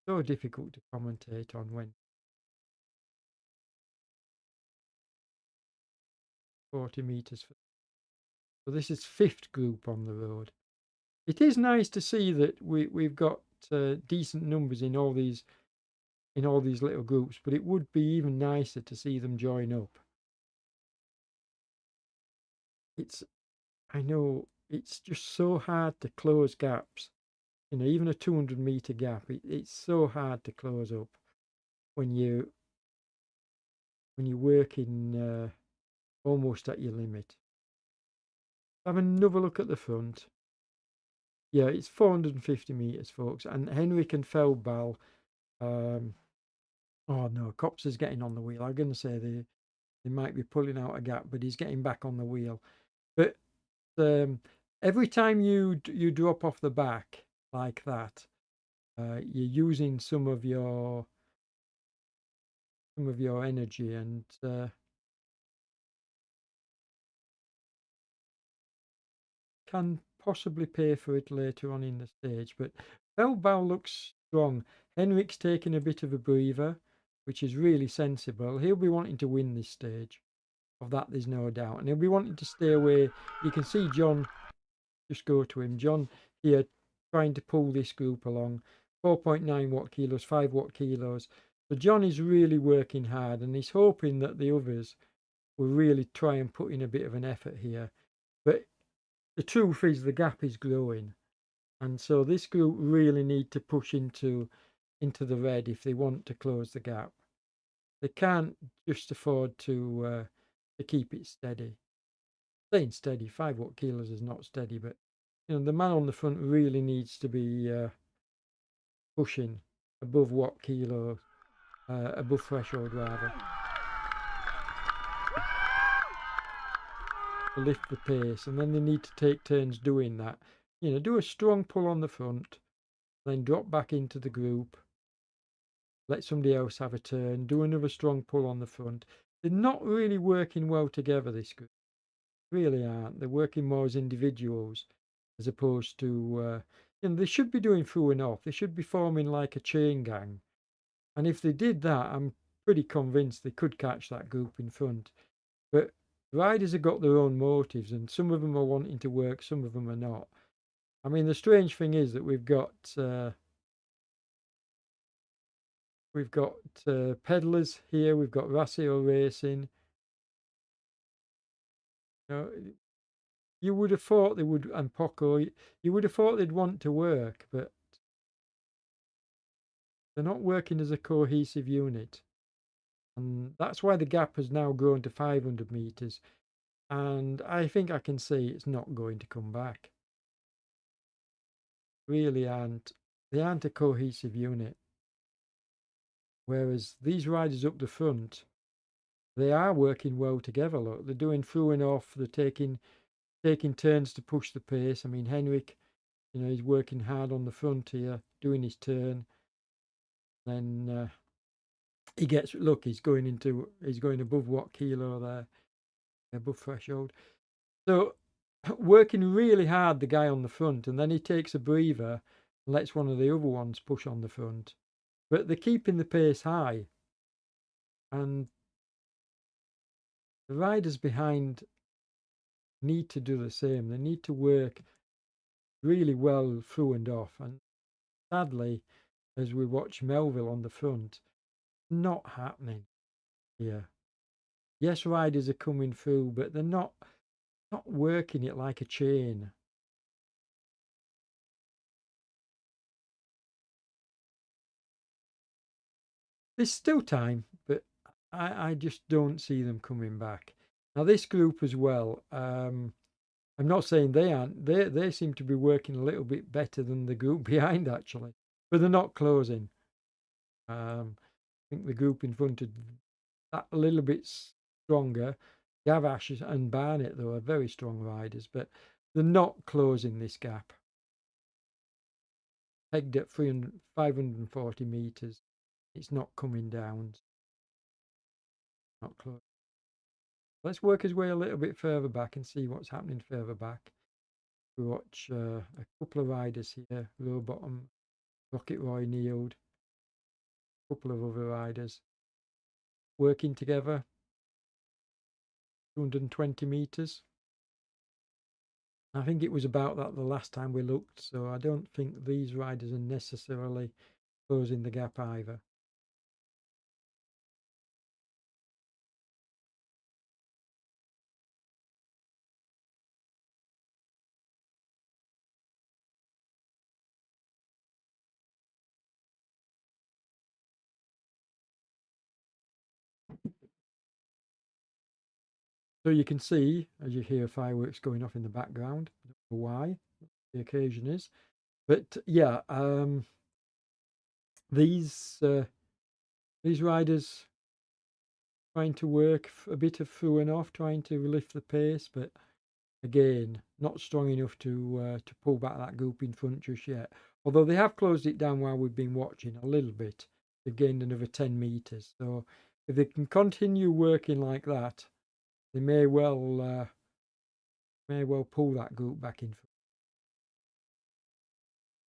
So difficult to commentate on when 40 meters. So this is fifth group on the road. It is nice to see that we've got decent numbers in all these little groups, but it would be even nicer to see them join up. I know it's just so hard to close gaps. You know, even a 200 meter gap, it's so hard to close up when you're working almost at your limit. Have another look at the front. Yeah, it's 450 meters, folks, and Henrik and Feldball. Oh no, Cops is getting on the wheel. I'm going to say they might be pulling out a gap, but he's getting back on the wheel. But every time you drop off the back like that, you're using some of your energy, and can possibly pay for it later on in the stage. But Feldball looks strong. Henrik's taking a bit of a breather, which is really sensible. He'll be wanting to win this stage. Of that, there's no doubt. And he'll be wanting to stay away. You can see John just go to him. John here trying to pull this group along. 4.9 watt kilos, 5 watt kilos. So John is really working hard, and he's hoping that the others will really try and put in a bit of an effort here. But the truth is the gap is growing. And so this group really need to push into into the red if they want to close the gap. They can't just afford to keep it steady. Staying steady, 5 watt kilos is not steady, but the man on the front really needs to be pushing above watt kilo, above threshold rather, to lift the pace, and then they need to take turns doing that. Do a strong pull on the front, then drop back into the group, let somebody else have a turn, do another strong pull on the front. They're not really working well together, this group. Really aren't. They're working more as individuals as opposed to, they should be doing through and off. They should be forming like a chain gang. And if they did that, I'm pretty convinced they could catch that group in front. But riders have got their own motives, and some of them are wanting to work, some of them are not. I mean, the strange thing is that we've got peddlers here. We've got Rassio Racing. You would have thought they would, and Poco. You would have thought they'd want to work, but they're not working as a cohesive unit, and that's why the gap has now grown to 500 meters. And I think I can say it's not going to come back. Really aren't. They aren't a cohesive unit. Whereas these riders up the front, they are working well together. Look, they're doing through and off. They're taking turns to push the pace. I mean, Henrik, he's working hard on the front here, doing his turn. Then he gets, look, he's going above watt kilo there, above threshold. So working really hard, the guy on the front, and then he takes a breather and lets one of the other ones push on the front. But they're keeping the pace high, and the riders behind need to do the same. They need to work really well through and off. And sadly, as we watch Melville on the front, not happening here. Yes, riders are coming through, but they're not working it like a chain. There's still time, but I just don't see them coming back. Now, this group as well, I'm not saying they aren't. They seem to be working a little bit better than the group behind, actually. But they're not closing. I think the group in front of that a little bit stronger. Gavash and Barnett, though, are very strong riders, but they're not closing this gap. Pegged at 540 meters. It's not coming down. Not close. Let's work his way a little bit further back and see what's happening further back. We watch a couple of riders here. Rowbottom, Rocket Roy Nield, a couple of other riders working together. 220 meters. I think it was about that the last time we looked, so I don't think these riders are necessarily closing the gap either. So you can see, as you hear fireworks going off in the background, I don't know why the occasion is, but yeah, these riders trying to work a bit of through and off, trying to lift the pace, but again, not strong enough to pull back that group in front just yet. Although they have closed it down while we've been watching a little bit. They've gained another 10 meters. So if they can continue working like that, they may well pull that group back in.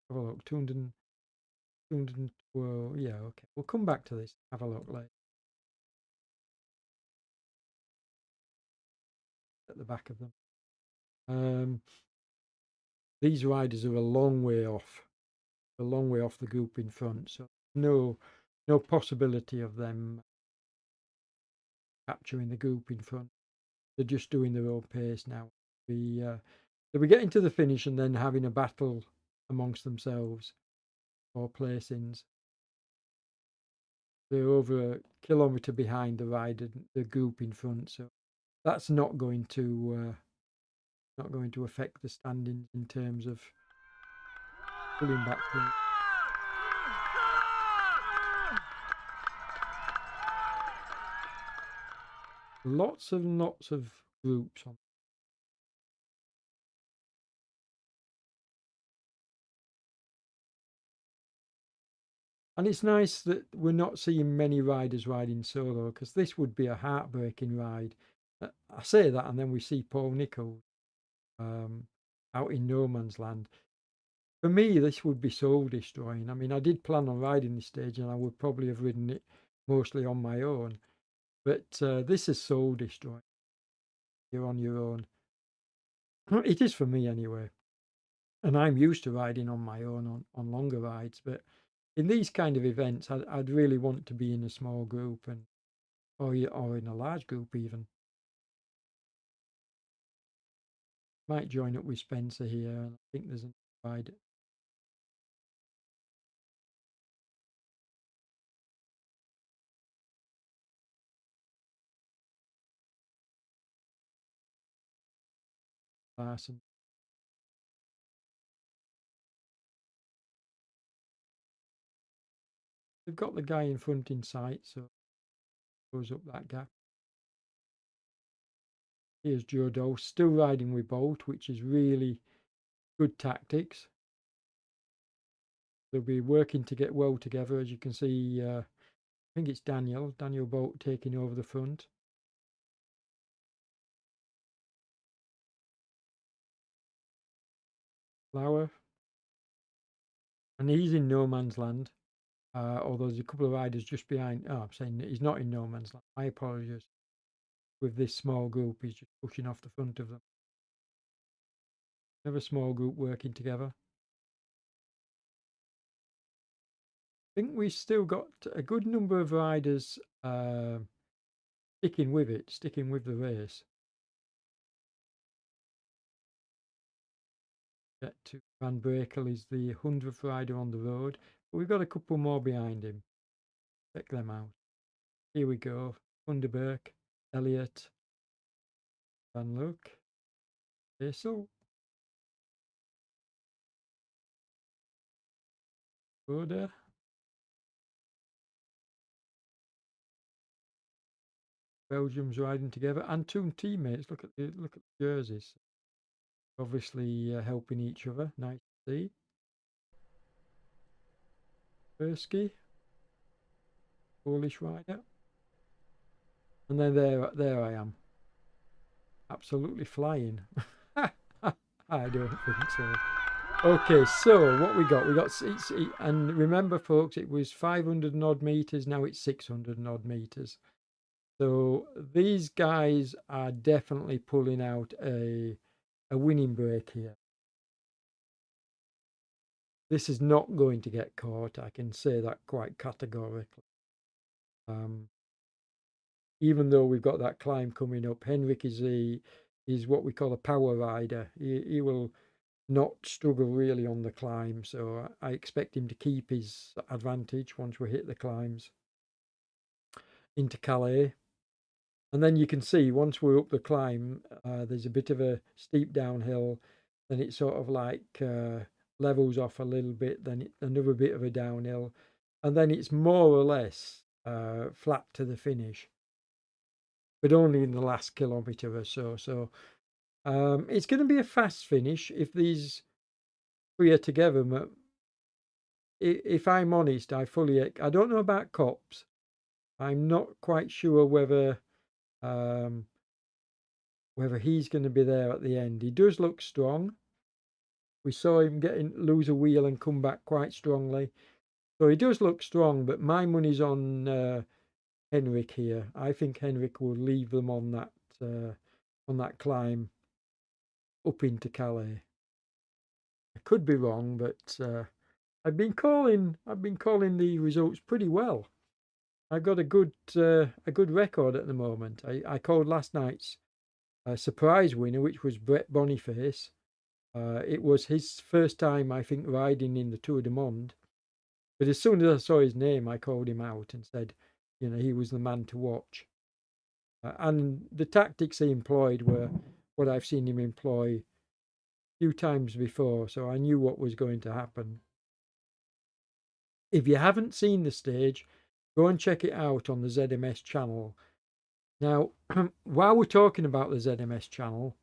Have a look. 212. Yeah, okay. We'll come back to this. Have a look later. At the back of them. These riders are a long way off the group in front. So no possibility of them capturing the group in front. They're just doing their own pace now. They'll be getting to the finish and then having a battle amongst themselves for placings. they're over a kilometre behind the rider, the group in front. So that's not going to affect the standings in terms of pulling back points. Lots and lots of groups on. And it's nice that we're not seeing many riders riding solo, because this would be a heartbreaking ride. I say that, and then we see Paul Nicholls out in no man's land. For me, this would be soul destroying. I mean, I did plan on riding this stage, and I would probably have ridden it mostly on my own. But this is soul destroying. You're on your own. It is for me anyway. And I'm used to riding on my own on longer rides, but in these kind of events, I'd really want to be in a small group, and or in a large group even. Might join up with Spencer here, and I think there's a ride. Larson. They've got the guy in front in sight, so goes up that gap. Here's Joe Doe, still riding with Bolt, which is really good tactics. They'll be working to get well together, as you can see. I think it's Daniel Bolt taking over the front. Flower. And he's in no man's land. Although there's a couple of riders just behind. Oh, I'm saying he's not in no man's land. My apologies. With this small group, he's just pushing off the front of them. Another small group working together. I think we've still got a good number of riders sticking with the race. Get to Van Brekel is the 100th rider on the road, but we've got a couple more behind him. Check them out. Here we go. Underberg, Elliott, Van Luck, Hassel, Roder. Belgium's riding together, and two teammates. Look at the jerseys. Obviously helping each other. Nice to see. Persky, Polish rider, and then there I am, absolutely flying. I don't think so. Okay, so what we got? And remember, folks, it was 500 and odd meters. Now it's 600 and odd meters. So these guys are definitely pulling out a winning break here. This is not going to get caught. I can say that quite categorically. Even though we've got that climb coming up, Henrik is what we call a power rider. He will not struggle really on the climb. So I expect him to keep his advantage once we hit the climbs into Calais. And then you can see once we're up the climb, there's a bit of a steep downhill. Then it sort of like levels off a little bit. Then another bit of a downhill. And then it's more or less flat to the finish. But only in the last kilometre or so. So it's going to be a fast finish if these three are together. But if I'm honest, I don't know about Copse. I'm not quite sure whether he's going to be there at the end. He does look strong. We saw him lose a wheel and come back quite strongly. So he does look strong, but my money's on Henrik here. I think Henrik will leave them on that climb up into Calais. I could be wrong, but I've been calling the results pretty well. I've got a good record at the moment. I called last night's surprise winner, which was Brett Boniface. It was his first time, I think, riding in the Tour du Monde. But as soon as I saw his name, I called him out and said, you know, he was the man to watch. And the tactics he employed were what I've seen him employ a few times before, so I knew what was going to happen. If you haven't seen the stage, go and check it out on the ZMS channel. Now, while we're talking about the ZMS channel,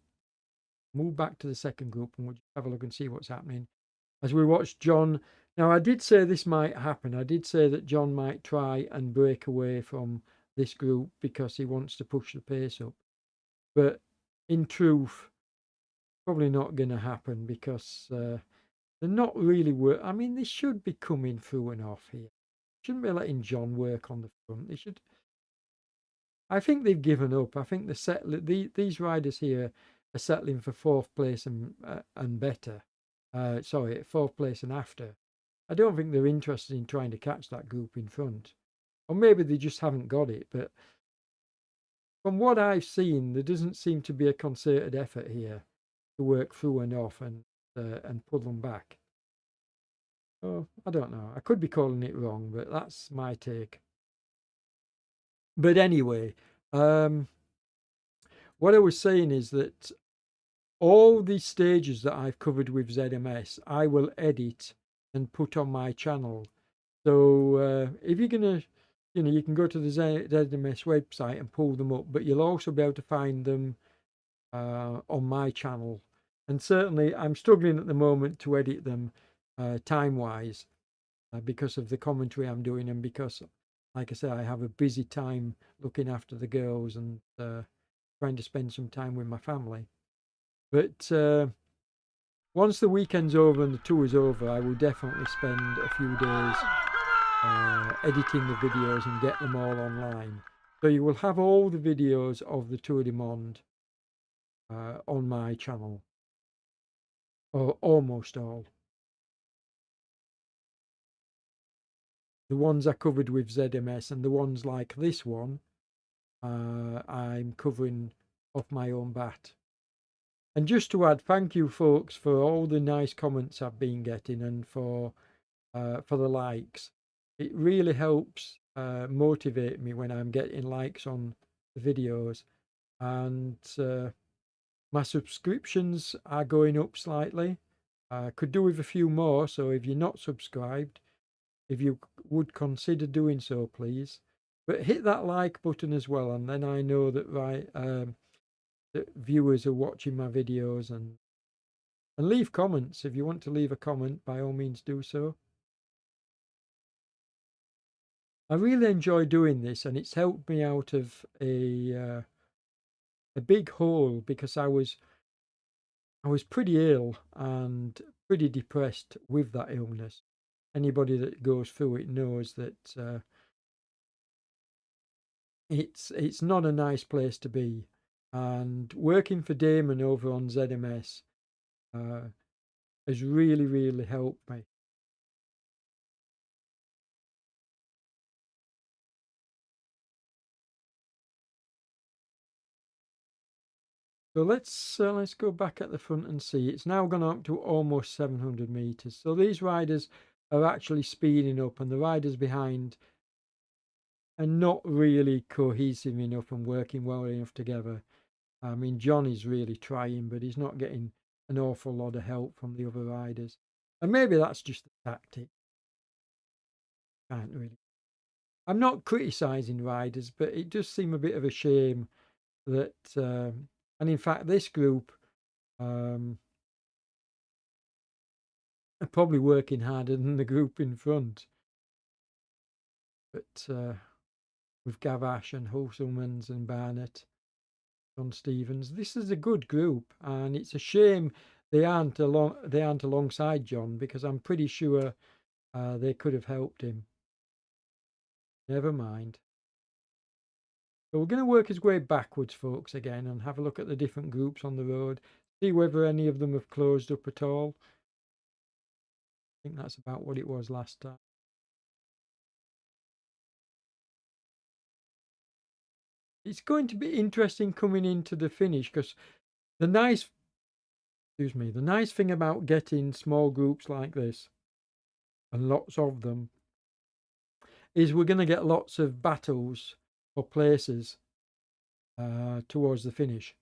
move back to the second group and we'll just have a look and see what's happening. As we watch John, now I did say this might happen. I did say that John might try and break away from this group because he wants to push the pace up. But in truth, probably not going to happen because they're not really I mean, they should be coming through and off here. Shouldn't be letting John work on the front. They should. I think they've given up. I think these riders here are settling for fourth place and better. Sorry, fourth place and after. I don't think they're interested in trying to catch that group in front. Or maybe they just haven't got it. But from what I've seen, there doesn't seem to be a concerted effort here to work through and off and pull them back. Oh, I don't know. I could be calling it wrong, but that's my take. But anyway, what I was saying is that all these stages that I've covered with ZMS, I will edit and put on my channel. So if you're going to, you know, you can go to the ZMS website and pull them up, but you'll also be able to find them on my channel. And certainly I'm struggling at the moment to edit them time-wise because of the commentary I'm doing and because, like I say, I have a busy time looking after the girls and trying to spend some time with my family. But once the weekend's over and the tour is over, I will definitely spend a few days editing the videos and get them all online. So you will have all the videos of the Tour du Monde on my channel, or almost all. The ones I covered with ZMS and the ones like this one, I'm covering off my own bat. And just to add, thank you folks for all the nice comments I've been getting and for the likes. It really helps motivate me when I'm getting likes on the videos. And my subscriptions are going up slightly. I could do with a few more, so if you're not subscribed, if you would consider doing so, please. But hit that like button as well, and then I know that that viewers are watching my videos, and leave comments. If you want to leave a comment, by all means do so. I really enjoy doing this, and it's helped me out of a big hole because I was pretty ill and pretty depressed with that illness. Anybody that goes through it knows that it's not a nice place to be. And working for Damon over on ZMS has really, really helped me. So let's go back at the front and see. It's now gone up to almost 700 meters. So these riders are actually speeding up, and the riders behind are not really cohesive enough and working well enough together. I mean, John is really trying, but he's not getting an awful lot of help from the other riders. And maybe that's just the tactic. Can't really. I'm not criticising riders, but it does seem a bit of a shame that, and in fact, this group are probably working harder than the group in front. But with Gavash and Hulselmans and Barnett, John Stevens, this is a good group, and it's a shame they aren't alongside John, because I'm pretty sure they could have helped him. Never mind. So we're going to work his way backwards, folks, again, and have a look at the different groups on the road, see whether any of them have closed up at all. I think that's about what it was last time. It's going to be interesting coming into the finish, because the nice thing about getting small groups like this, and lots of them, is we're going to get lots of battles for places towards the finish.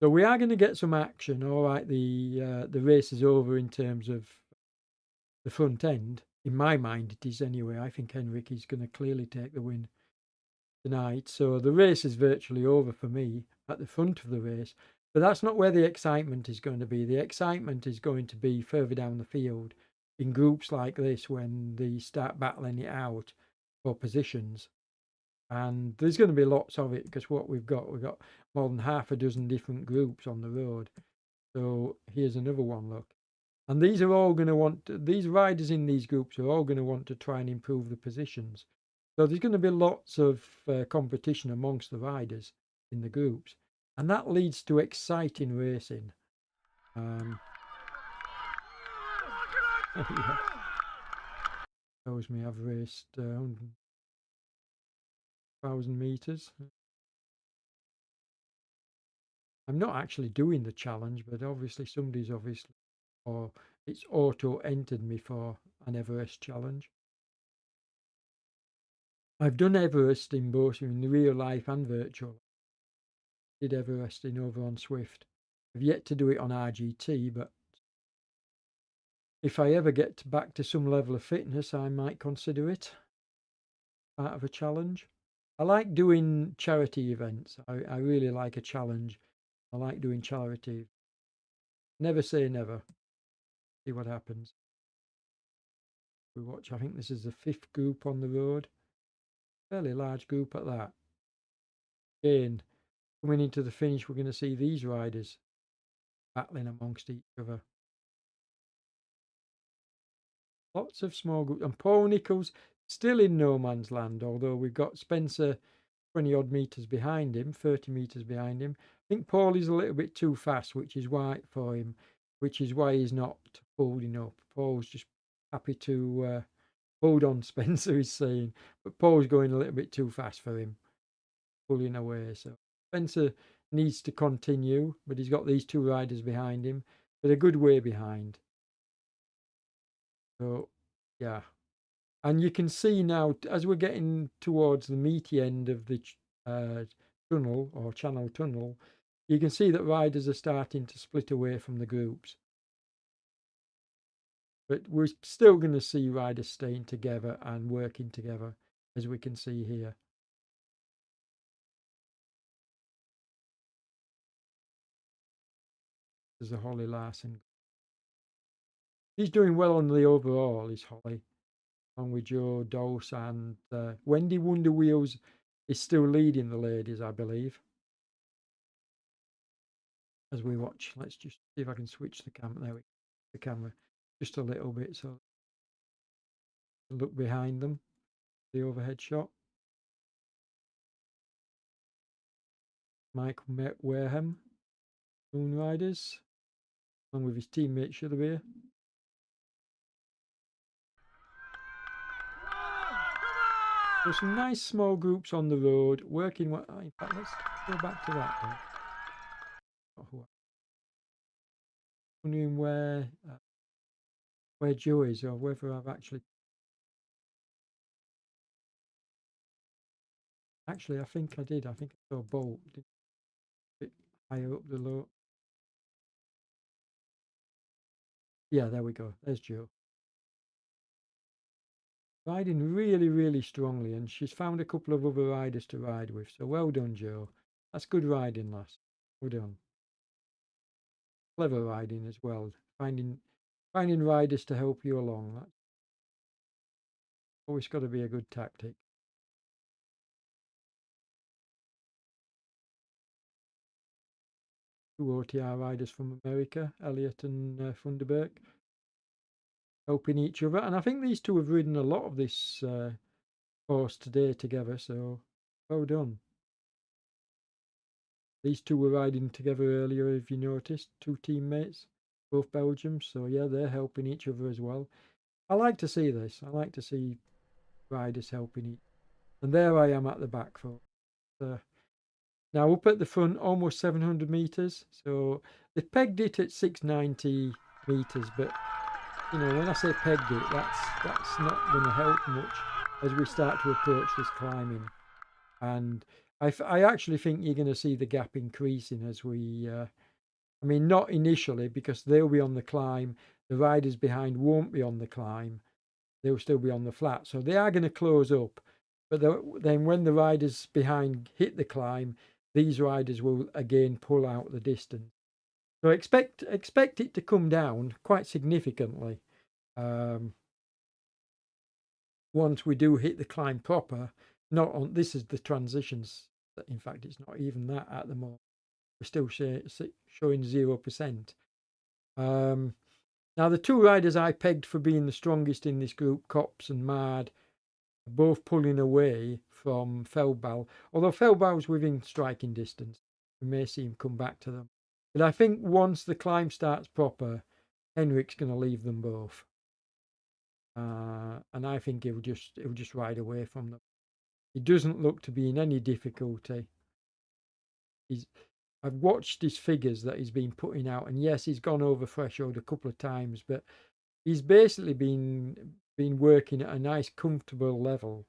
So we are going to get some action. All right, the race is over in terms of the front end. In my mind, it is anyway. I think Henrik is going to clearly take the win tonight. So the race is virtually over for me at the front of the race. But that's not where the excitement is going to be. The excitement is going to be further down the field in groups like this when they start battling it out for positions. And there's going to be lots of it because what we've got more than half a dozen different groups on the road. So here's another one, look. And these are all going to want, these riders in these groups are all going to want to try and improve the positions. So there's going to be lots of competition amongst the riders in the groups. And that leads to exciting racing. Yeah. Shows me I've raced 100,000 meters. I'm not actually doing the challenge, but obviously somebody's or it's auto entered me for an Everest challenge. I've done Everest in both in real life and virtual. Did Everest over on Swift. I've yet to do it on RGT, but if I ever get back to some level of fitness, I might consider it part of a challenge. I like doing charity events. I really like a challenge. I like doing charity. Never say never. See what happens. We watch, I think this is the 5th group on the road. Fairly large group at that. Again, coming into the finish, we're going to see these riders battling amongst each other. Lots of small groups. And Paul Nicholls still in no man's land, although we've got Spencer 20 odd meters behind him, 30 meters behind him. I think Paul is a little bit too fast, which is why for him, which is why he's not holding up. Paul's just happy to hold on, Spencer is saying, but Paul's going a little bit too fast for him, pulling away. So Spencer needs to continue, but he's got these 2 riders behind him, but a good way behind. So yeah, and you can see now as we're getting towards the meaty end of the tunnel or channel tunnel, you can see that riders are starting to split away from the groups. But we're still going to see riders staying together and working together, as we can see here. There's a Holly Larson. He's doing well on the overall, is Holly, along with Joe Dose and Wendy Wonder Wheels is still leading the ladies, I believe. As we watch, let's just see if I can switch the camera. There we go. The camera just a little bit so look behind them, the overhead shot. Mike Wareham, Moon Riders, along with his teammate Shudabir. There's some nice small groups on the road working. In fact, let's go back to that one. Wondering where Joe is, or whether I've actually. Actually, I think I did. I think I saw Bolt a bit higher up the low. Yeah, there we go. There's Joe. Riding really, really strongly, and she's found a couple of other riders to ride with. So well done, Joe. That's good riding, lass. Well done. Clever riding as well. Finding riders to help you along. That's always got to be a good tactic. 2 OTR riders from America, Elliott and Funderburg, helping each other. And I think these 2 have ridden a lot of this course today together, so well done. These 2 were riding together earlier, if you noticed, 2 teammates, both Belgians. So yeah, they're helping each other as well. I like to see this. I like to see riders helping each. And there I am at the back, folks. Now up at the front, almost 700 meters. So they pegged it at 690 meters, but you know, when I say pegged it, that's not going to help much. as we start to approach this climbing. And I actually think you're going to see the gap increasing as we, I mean, not initially because they'll be on the climb. The riders behind won't be on the climb. They'll still be on the flat. So they are going to close up. But then when the riders behind hit the climb, these riders will again pull out the distance. So expect it to come down quite significantly once we do hit the climb proper. Not on this is the transitions. In fact, it's not even that at the moment. We're still showing 0%. Now the two riders I pegged for being the strongest in this group, Kops and Mard, are both pulling away from Feldbau. Although Feldbau's within striking distance, we may see him come back to them. But I think once the climb starts proper, Henrik's going to leave them both, and I think he'll just ride away from them. He doesn't look to be in any difficulty. I've watched his figures that he's been putting out, and yes, he's gone over threshold a couple of times, but he's basically been working at a nice, comfortable level.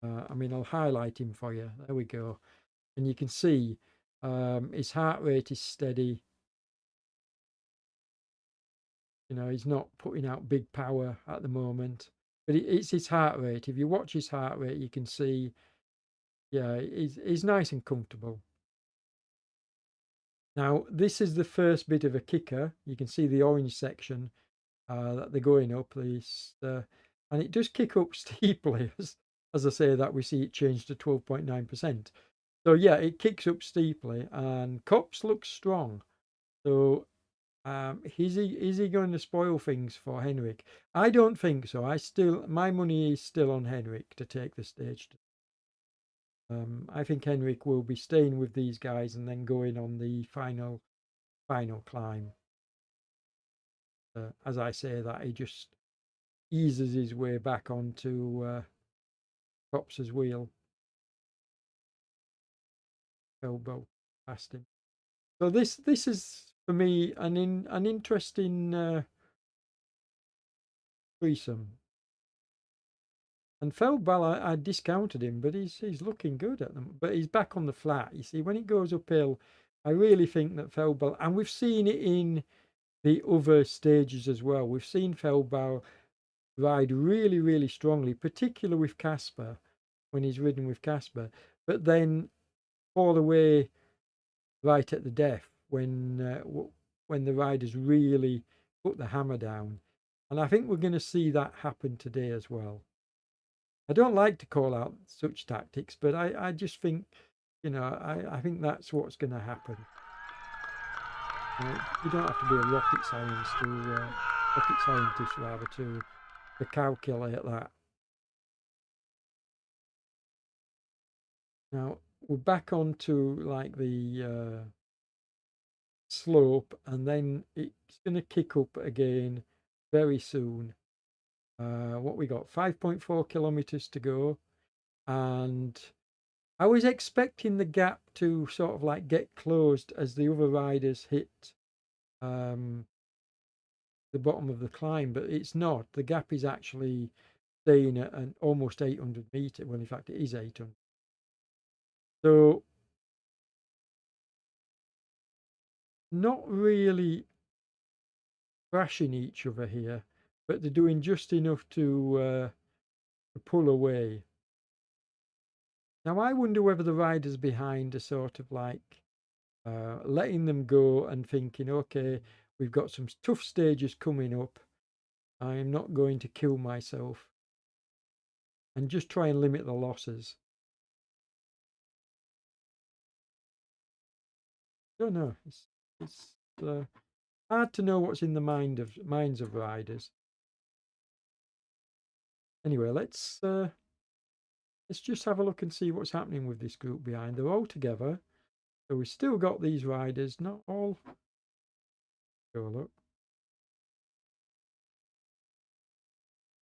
I mean, I'll highlight him for you. There we go, and you can see his heart rate is steady. You know, he's not putting out big power at the moment, but it's his heart rate. If you watch his heart rate, you can see, yeah, he's nice and comfortable. Now, this is the first bit of a Kickr. You can see the orange section that they're going up. And it does kick up steeply. As I say that, we see it change to 12.9%. So, yeah, it kicks up steeply. And Kops looks strong. So, is he going to spoil things for Henrik? I don't think so. My money is still on Henrik to take the stage. I think Henrik will be staying with these guys and then going on the final climb. As I say that, he just eases his way back onto Kops's wheel. Elbow past him. So this is for me an interesting threesome. And Feldball, I discounted him, but he's looking good at them. But he's back on the flat. You see, when it goes uphill, I really think that Feldball, and we've seen it in the other stages as well. We've seen Feldball ride really, really strongly, particularly with Casper, when he's ridden with Casper, but then fall away right at the death when the riders really put the hammer down. And I think we're going to see that happen today as well. I don't like to call out such tactics, but I just think, you know, I think that's what's going to happen. You don't have to be a rocket scientist rather to calculate that. Now we're back onto like the slope, and then it's going to kick up again very soon. What we got? 5.4 kilometers to go, and I was expecting the gap to sort of like get closed as the other riders hit the bottom of the climb, but it's not. The gap is actually staying at an almost 800 meter. Well, in fact, it is 800. So not really crashing each other here, but they're doing just enough to pull away. Now, I wonder whether the riders behind are sort of like letting them go and thinking, okay, we've got some tough stages coming up. I'm not going to kill myself and just try and limit the losses. I don't know. It's hard to know what's in the minds of riders. Anyway, let's just have a look and see what's happening with this group behind. They're all together. So we've still got these riders, not all. Go look.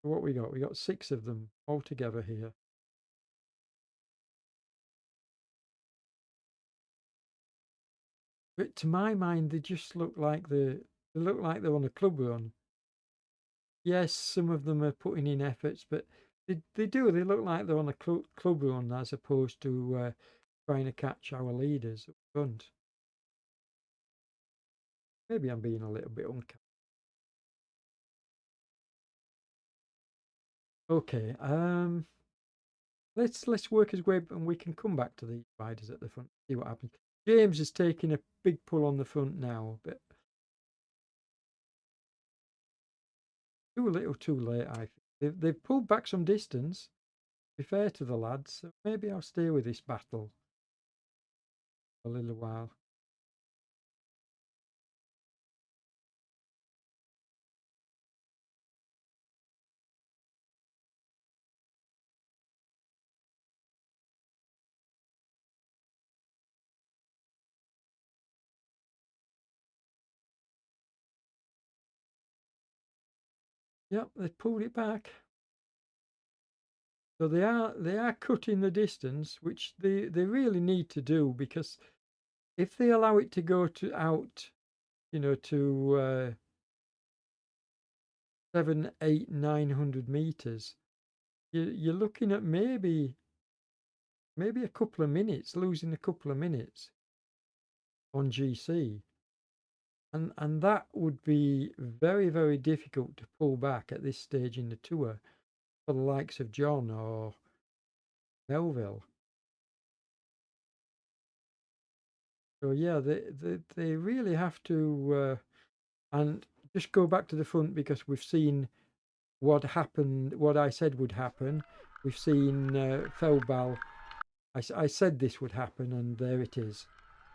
So what we got? We got 6 of them all together here. But to my mind, they just look like they're on a club run. Yes, some of them are putting in efforts, but They do. They look like they're on a club run as opposed to trying to catch our leaders up front. Maybe I'm being a little bit unkind. Okay, let's work his way, and we can come back to these riders at the front, see what happens. James is taking a big pull on the front now, but too little, too late. I think they've pulled back some distance. To be fair to the lads, so maybe I'll stay with this battle for a little while. Yep, they've pulled it back. So they are cutting the distance, which they really need to do, because if they allow it to go to out, to 700, 800, 900 meters, you're looking at maybe a couple of minutes, losing a couple of minutes on GC. And that would be very, very difficult to pull back at this stage in the tour for the likes of John or Melville. So yeah, they really have to and just go back to the front, because we've seen what happened, what I said would happen. We've seen Feldball. I said this would happen, and there it is.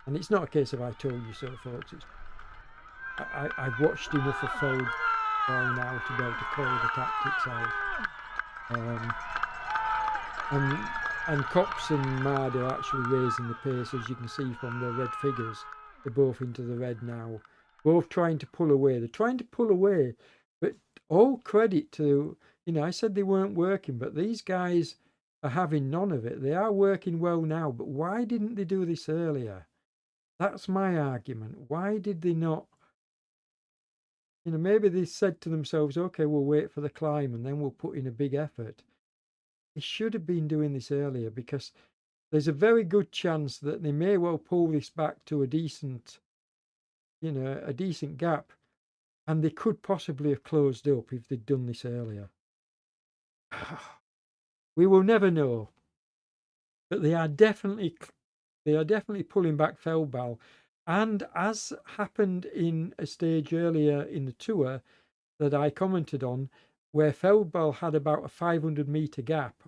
And it's not a case of I told you so, folks. I've watched enough of Feldball now to be able to call the tactics out. And Cops and Mad are actually raising the pace, as you can see from the red figures. They're both into the red now. Both trying to pull away. They're trying to pull away, but all credit to, I said they weren't working, but these guys are having none of it. They are working well now, but why didn't they do this earlier? That's my argument. Why did they not? Maybe they said to themselves, okay, we'll wait for the climb and then we'll put in a big effort. They should have been doing this earlier, because there's a very good chance that they may well pull this back to a decent gap, and they could possibly have closed up if they'd done this earlier. We will never know, but they are definitely pulling back Feldball, and as happened in a stage earlier in the tour that I commented on, where Feldball had about a 500-meter gap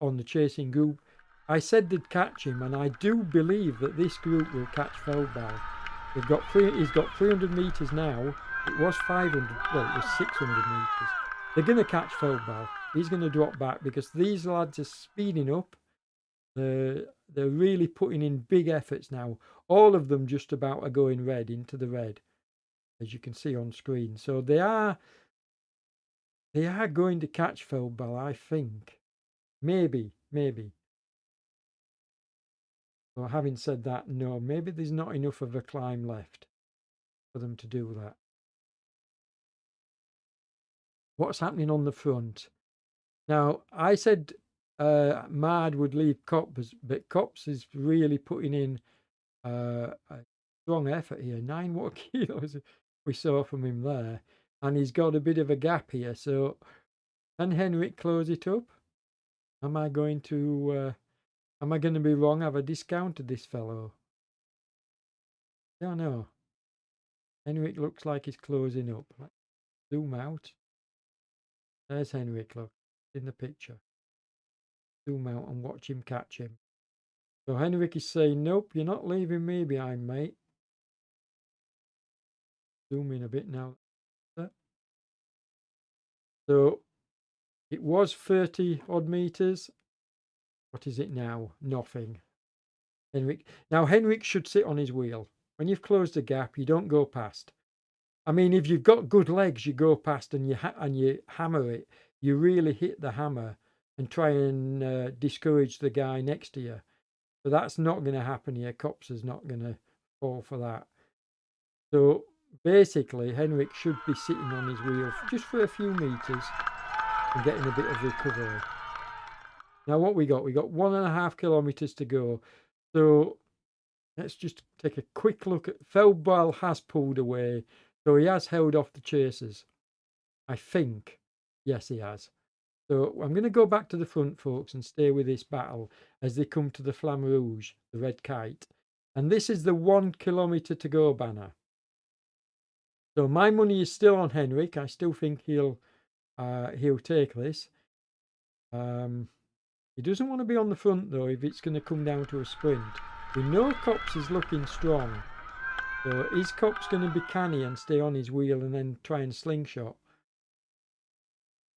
on the chasing group, I said they'd catch him, and I do believe that this group will catch Feldball. He's got 300 meters now. It was 500. Well, it was 600 meters. They're going to catch Feldball. He's going to drop back, because these lads are speeding up. They're really putting in big efforts now. All of them just about are going red, into the red, as you can see on screen. So they are going to catch Feldball, I think. Maybe. Well, having said that, no, maybe there's not enough of a climb left for them to do that. What's happening on the front? Now, I said Mad would leave Cops, but Cops is really putting in a strong effort here. 9 watt kilos we saw from him there. And he's got a bit of a gap here. So can Henrik close it up? Am I going to be wrong? Have I discounted this fellow? I don't know. Henrik looks like he's closing up. Let's zoom out. There's Henrik, look, in the picture. Zoom out and watch him catch him. So Henrik is saying, nope, you're not leaving me behind, mate. Zoom in a bit now. So it was 30 odd meters. What is it now? Nothing. Henrik should sit on his wheel. When you've closed the gap, you don't go past. I mean, if you've got good legs, you go past and you hammer it. You really hit the hammer and try and discourage the guy next to you. But that's not going to happen here. Cops is not going to fall for that. So basically, Henrik should be sitting on his wheel just for a few meters and getting a bit of recovery. Now what we got? We got 1.5 kilometers to go. So let's just take a quick look at Feldbal has pulled away. So he has held off the chasers. I think. Yes, he has. So I'm going to go back to the front, folks, and stay with this battle as they come to the Flamme Rouge, the red kite. And this is the 1 kilometer to go banner. So my money is still on Henrik. I still think he'll take this. He doesn't want to be on the front though if it's going to come down to a sprint. We know Kops is looking strong. So is Kops going to be canny and stay on his wheel and then try and slingshot?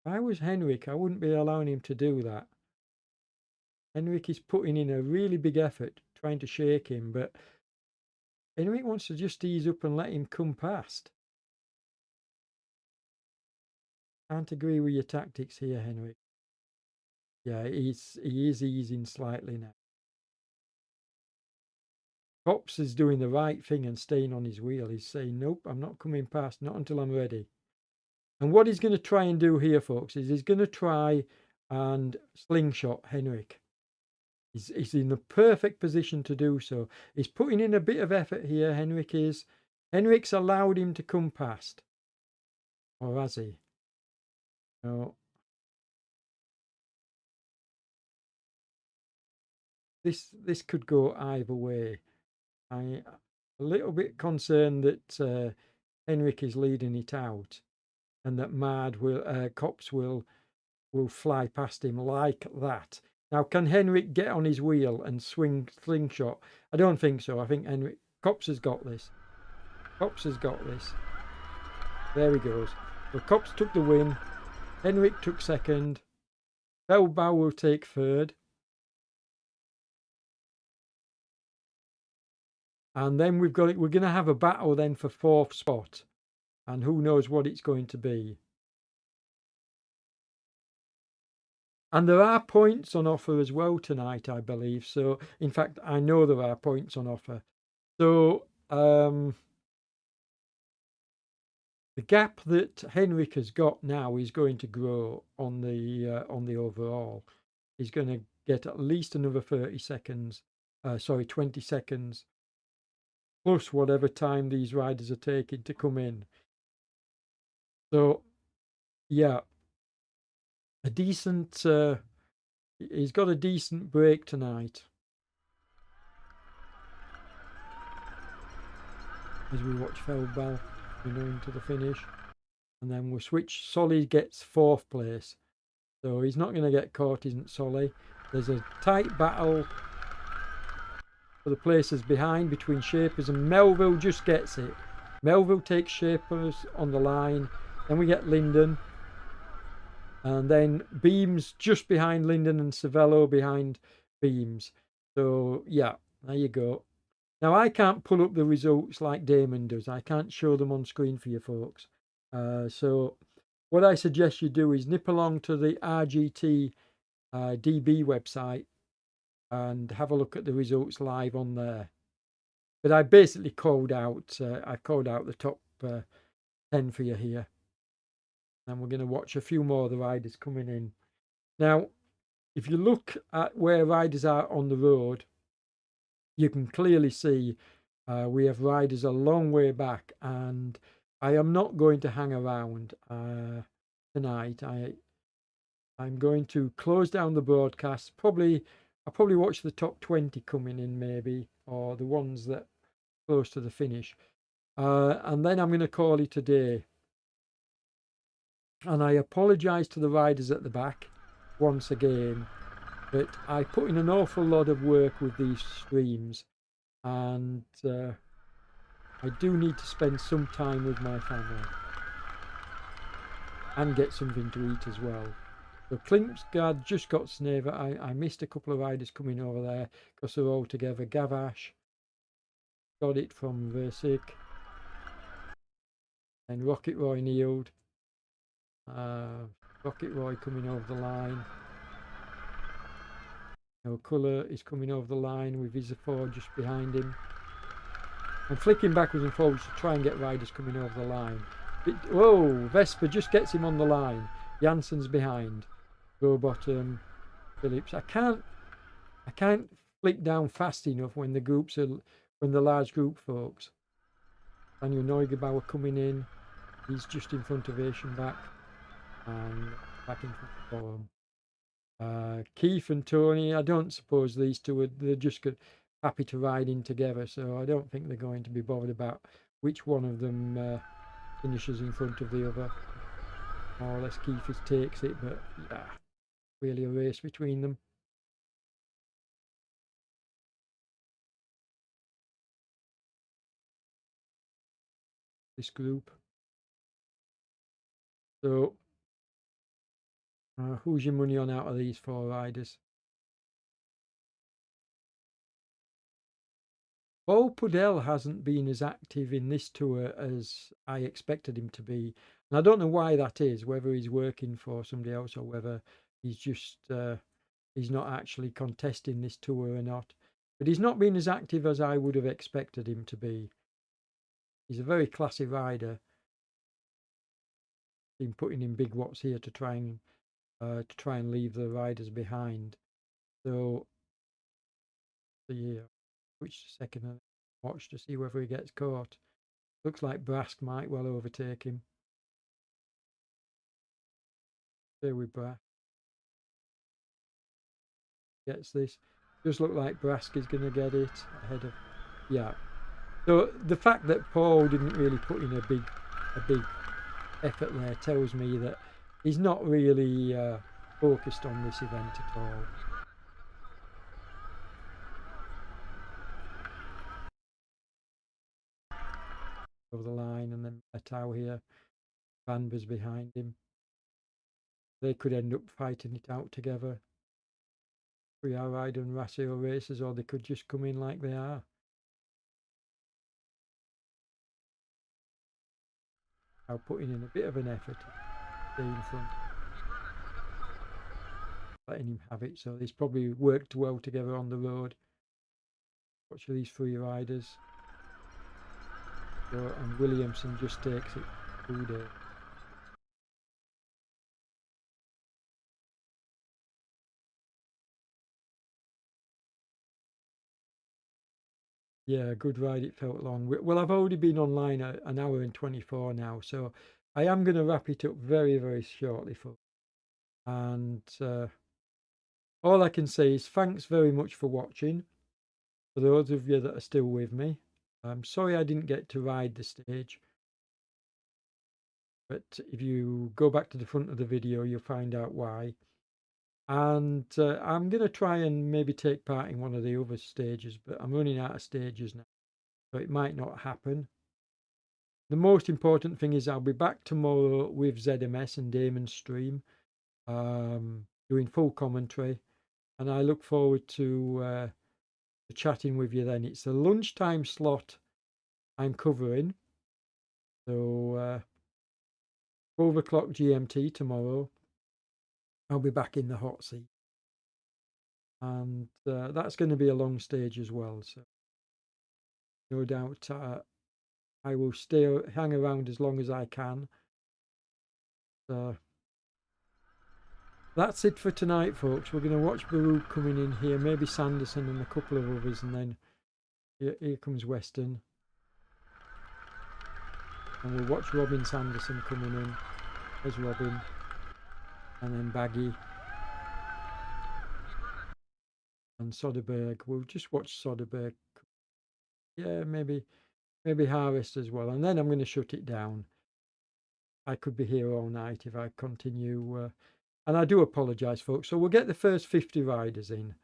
If I was Henrik, I wouldn't be allowing him to do that. Henrik is putting in a really big effort trying to shake him, but Henrik wants to just ease up and let him come past. Can't agree with your tactics here, Henrik. Yeah, he is easing slightly now. Kops is doing the right thing and staying on his wheel. He's saying, nope, I'm not coming past, not until I'm ready. And what he's going to try and do here, folks, is he's going to try and slingshot Henrik. He's in the perfect position to do so. He's putting in a bit of effort here, Henrik is. Henrik's allowed him to come past. Or has he? No. This could go either way. I'm a little bit concerned that Henrik is leading it out, and that Kops will fly past him like that. Now, can Henrik get on his wheel and slingshot? I don't think so. I think Kops has got this. Kops has got this. There he goes. So Kops took the win. Henrik took second. Feldbal will take third. And then we're going to have a battle then for fourth spot. And who knows what it's going to be. And there are points on offer as well tonight, I believe. So, in fact, I know there are points on offer. So, the gap that Henrik has got now is going to grow on the overall. He's going to get at least another 30 seconds. 20 seconds. Plus whatever time these riders are taking to come in. So, yeah. A decent, he's got a decent break tonight. As we watch Feldbal, into the finish. And then we'll switch. Solly gets fourth place. So he's not going to get caught, isn't Solly? There's a tight battle for the places behind between Shapers, and Melville just gets it. Melville takes Shapers on the line. Then we get Linden. And then Beams just behind Linden and Cervello behind Beams. So, yeah, there you go. Now, I can't pull up the results like Damon does. I can't show them on screen for you folks. So, what I suggest you do is nip along to the RGT DB website and have a look at the results live on there. But I basically called out, I called out the top 10 for you here. And we're going to watch a few more of the riders coming in. Now, if you look at where riders are on the road, you can clearly see we have riders a long way back, and I am not going to hang around tonight. I'm going to close down the broadcast. I'll probably watch the top 20 coming in maybe, or the ones that are close to the finish. And then I'm going to call it a day. And I apologise to the riders at the back once again, but I put in an awful lot of work with these streams, and I do need to spend some time with my family and get something to eat as well. So Klingsgard just got Sneva. I missed a couple of riders coming over there because they're all together. Gavash got it from Versik, and Rocket Roy kneeled. Rocket Roy coming over the line. No Colour is coming over the line with Isafor just behind him. I'm flicking backwards and forwards to try and get riders coming over the line. Whoa, Vespa just gets him on the line. Jansen's behind. Rowbottom. Phillips. I can't flick down fast enough when the large group folks. Daniel Neugebauer coming in. He's just in front of Aschenbach and back in front of Borum. Keith and Tony, I don't suppose these two they're just happy to ride in together, so I don't think they're going to be bothered about which one of them finishes in front of the other. More or less Keith takes it, but yeah, really a race between them. This group. So, who's your money on out of these four riders? Paul Pudell hasn't been as active in this tour as I expected him to be. And I don't know why that is, whether he's working for somebody else or whether he's just he's not actually contesting this tour or not. But he's not been as active as I would have expected him to be. He's a very classy rider. Been putting in big watts here to try and leave the riders behind. So yeah, which second watch to see whether he gets caught. Looks like Brask might well overtake him. There with Brask. Gets this. Does look like Brask is going to get it ahead of. Yeah. So the fact that Paul didn't really put in a big effort there tells me that he's not really focused on this event at all. Over the line, and then Matau here. Vanber's behind him. They could end up fighting it out together. Free-hour rider and Rasio races, or they could just come in like they are. Now putting in a bit of an effort to stay in front, letting him have it. So he's probably worked well together on the road. Watch these three riders. So, and Williamson just takes it through there. Yeah, good ride. It felt long. Well, I've already been online an hour and 24 now, so I am going to wrap it up very, very shortly, folks. And all I can say is thanks very much for watching. For those of you that are still with me, I'm sorry I didn't get to ride the stage. But if you go back to the front of the video, you'll find out why. And I'm going to try and maybe take part in one of the other stages, but I'm running out of stages now, so it might not happen. The most important thing is I'll be back tomorrow with ZMS and Damon's stream, doing full commentary, and I look forward to chatting with you then. It's the lunchtime slot I'm covering, so 12 o'clock GMT tomorrow. I'll be back in the hot seat, and that's going to be a long stage as well, so no doubt I will hang around as long as I can. So that's it for tonight, folks. We're going to watch Baruch coming in here, maybe Sanderson and a couple of others, and then here comes Weston. And we'll watch Robin Sanderson coming in. There's Robin. And then Baggy. And Soderberg. We'll just watch Soderberg. Yeah, maybe Harvest as well. And then I'm going to shut it down. I could be here all night if I continue. And I do apologise, folks. So we'll get the first 50 riders in.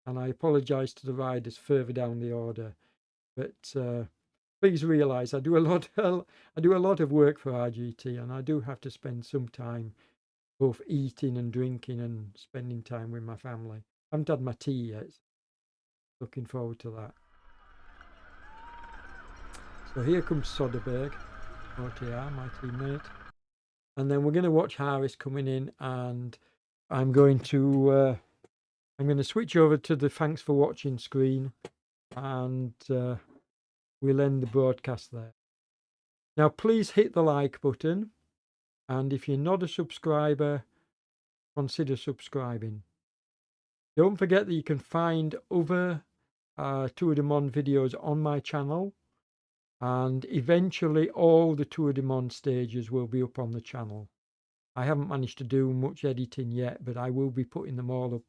And I apologise to the riders further down the order. But please realise I do a lot of work for RGT, and I do have to spend some time both eating and drinking and spending time with my family. I haven't had my tea yet. Looking forward to that. So here comes Soderberg, OTR, my teammate. And then we're going to watch Harris coming in, and I'm going to switch over to the thanks for watching screen, and we'll end the broadcast there. Now, please hit the like button, and if you're not a subscriber, consider subscribing. Don't forget that you can find other Tour du Monde videos on my channel, and eventually all the Tour du Monde stages will be up on the channel. I haven't managed to do much editing yet, but I will be putting them all up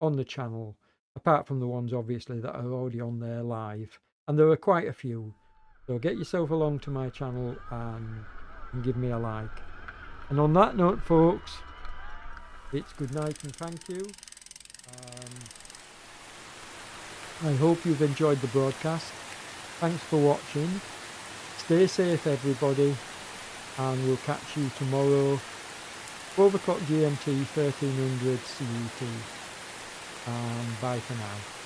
on the channel, apart from the ones obviously that are already on there live, and there are quite a few. So get yourself along to my channel and give me a like. And on that note, folks, it's good night and thank you. I hope you've enjoyed the broadcast. Thanks for watching. Stay safe, everybody, and we'll catch you tomorrow, 12 o'clock GMT, 1300 CET. Bye for now.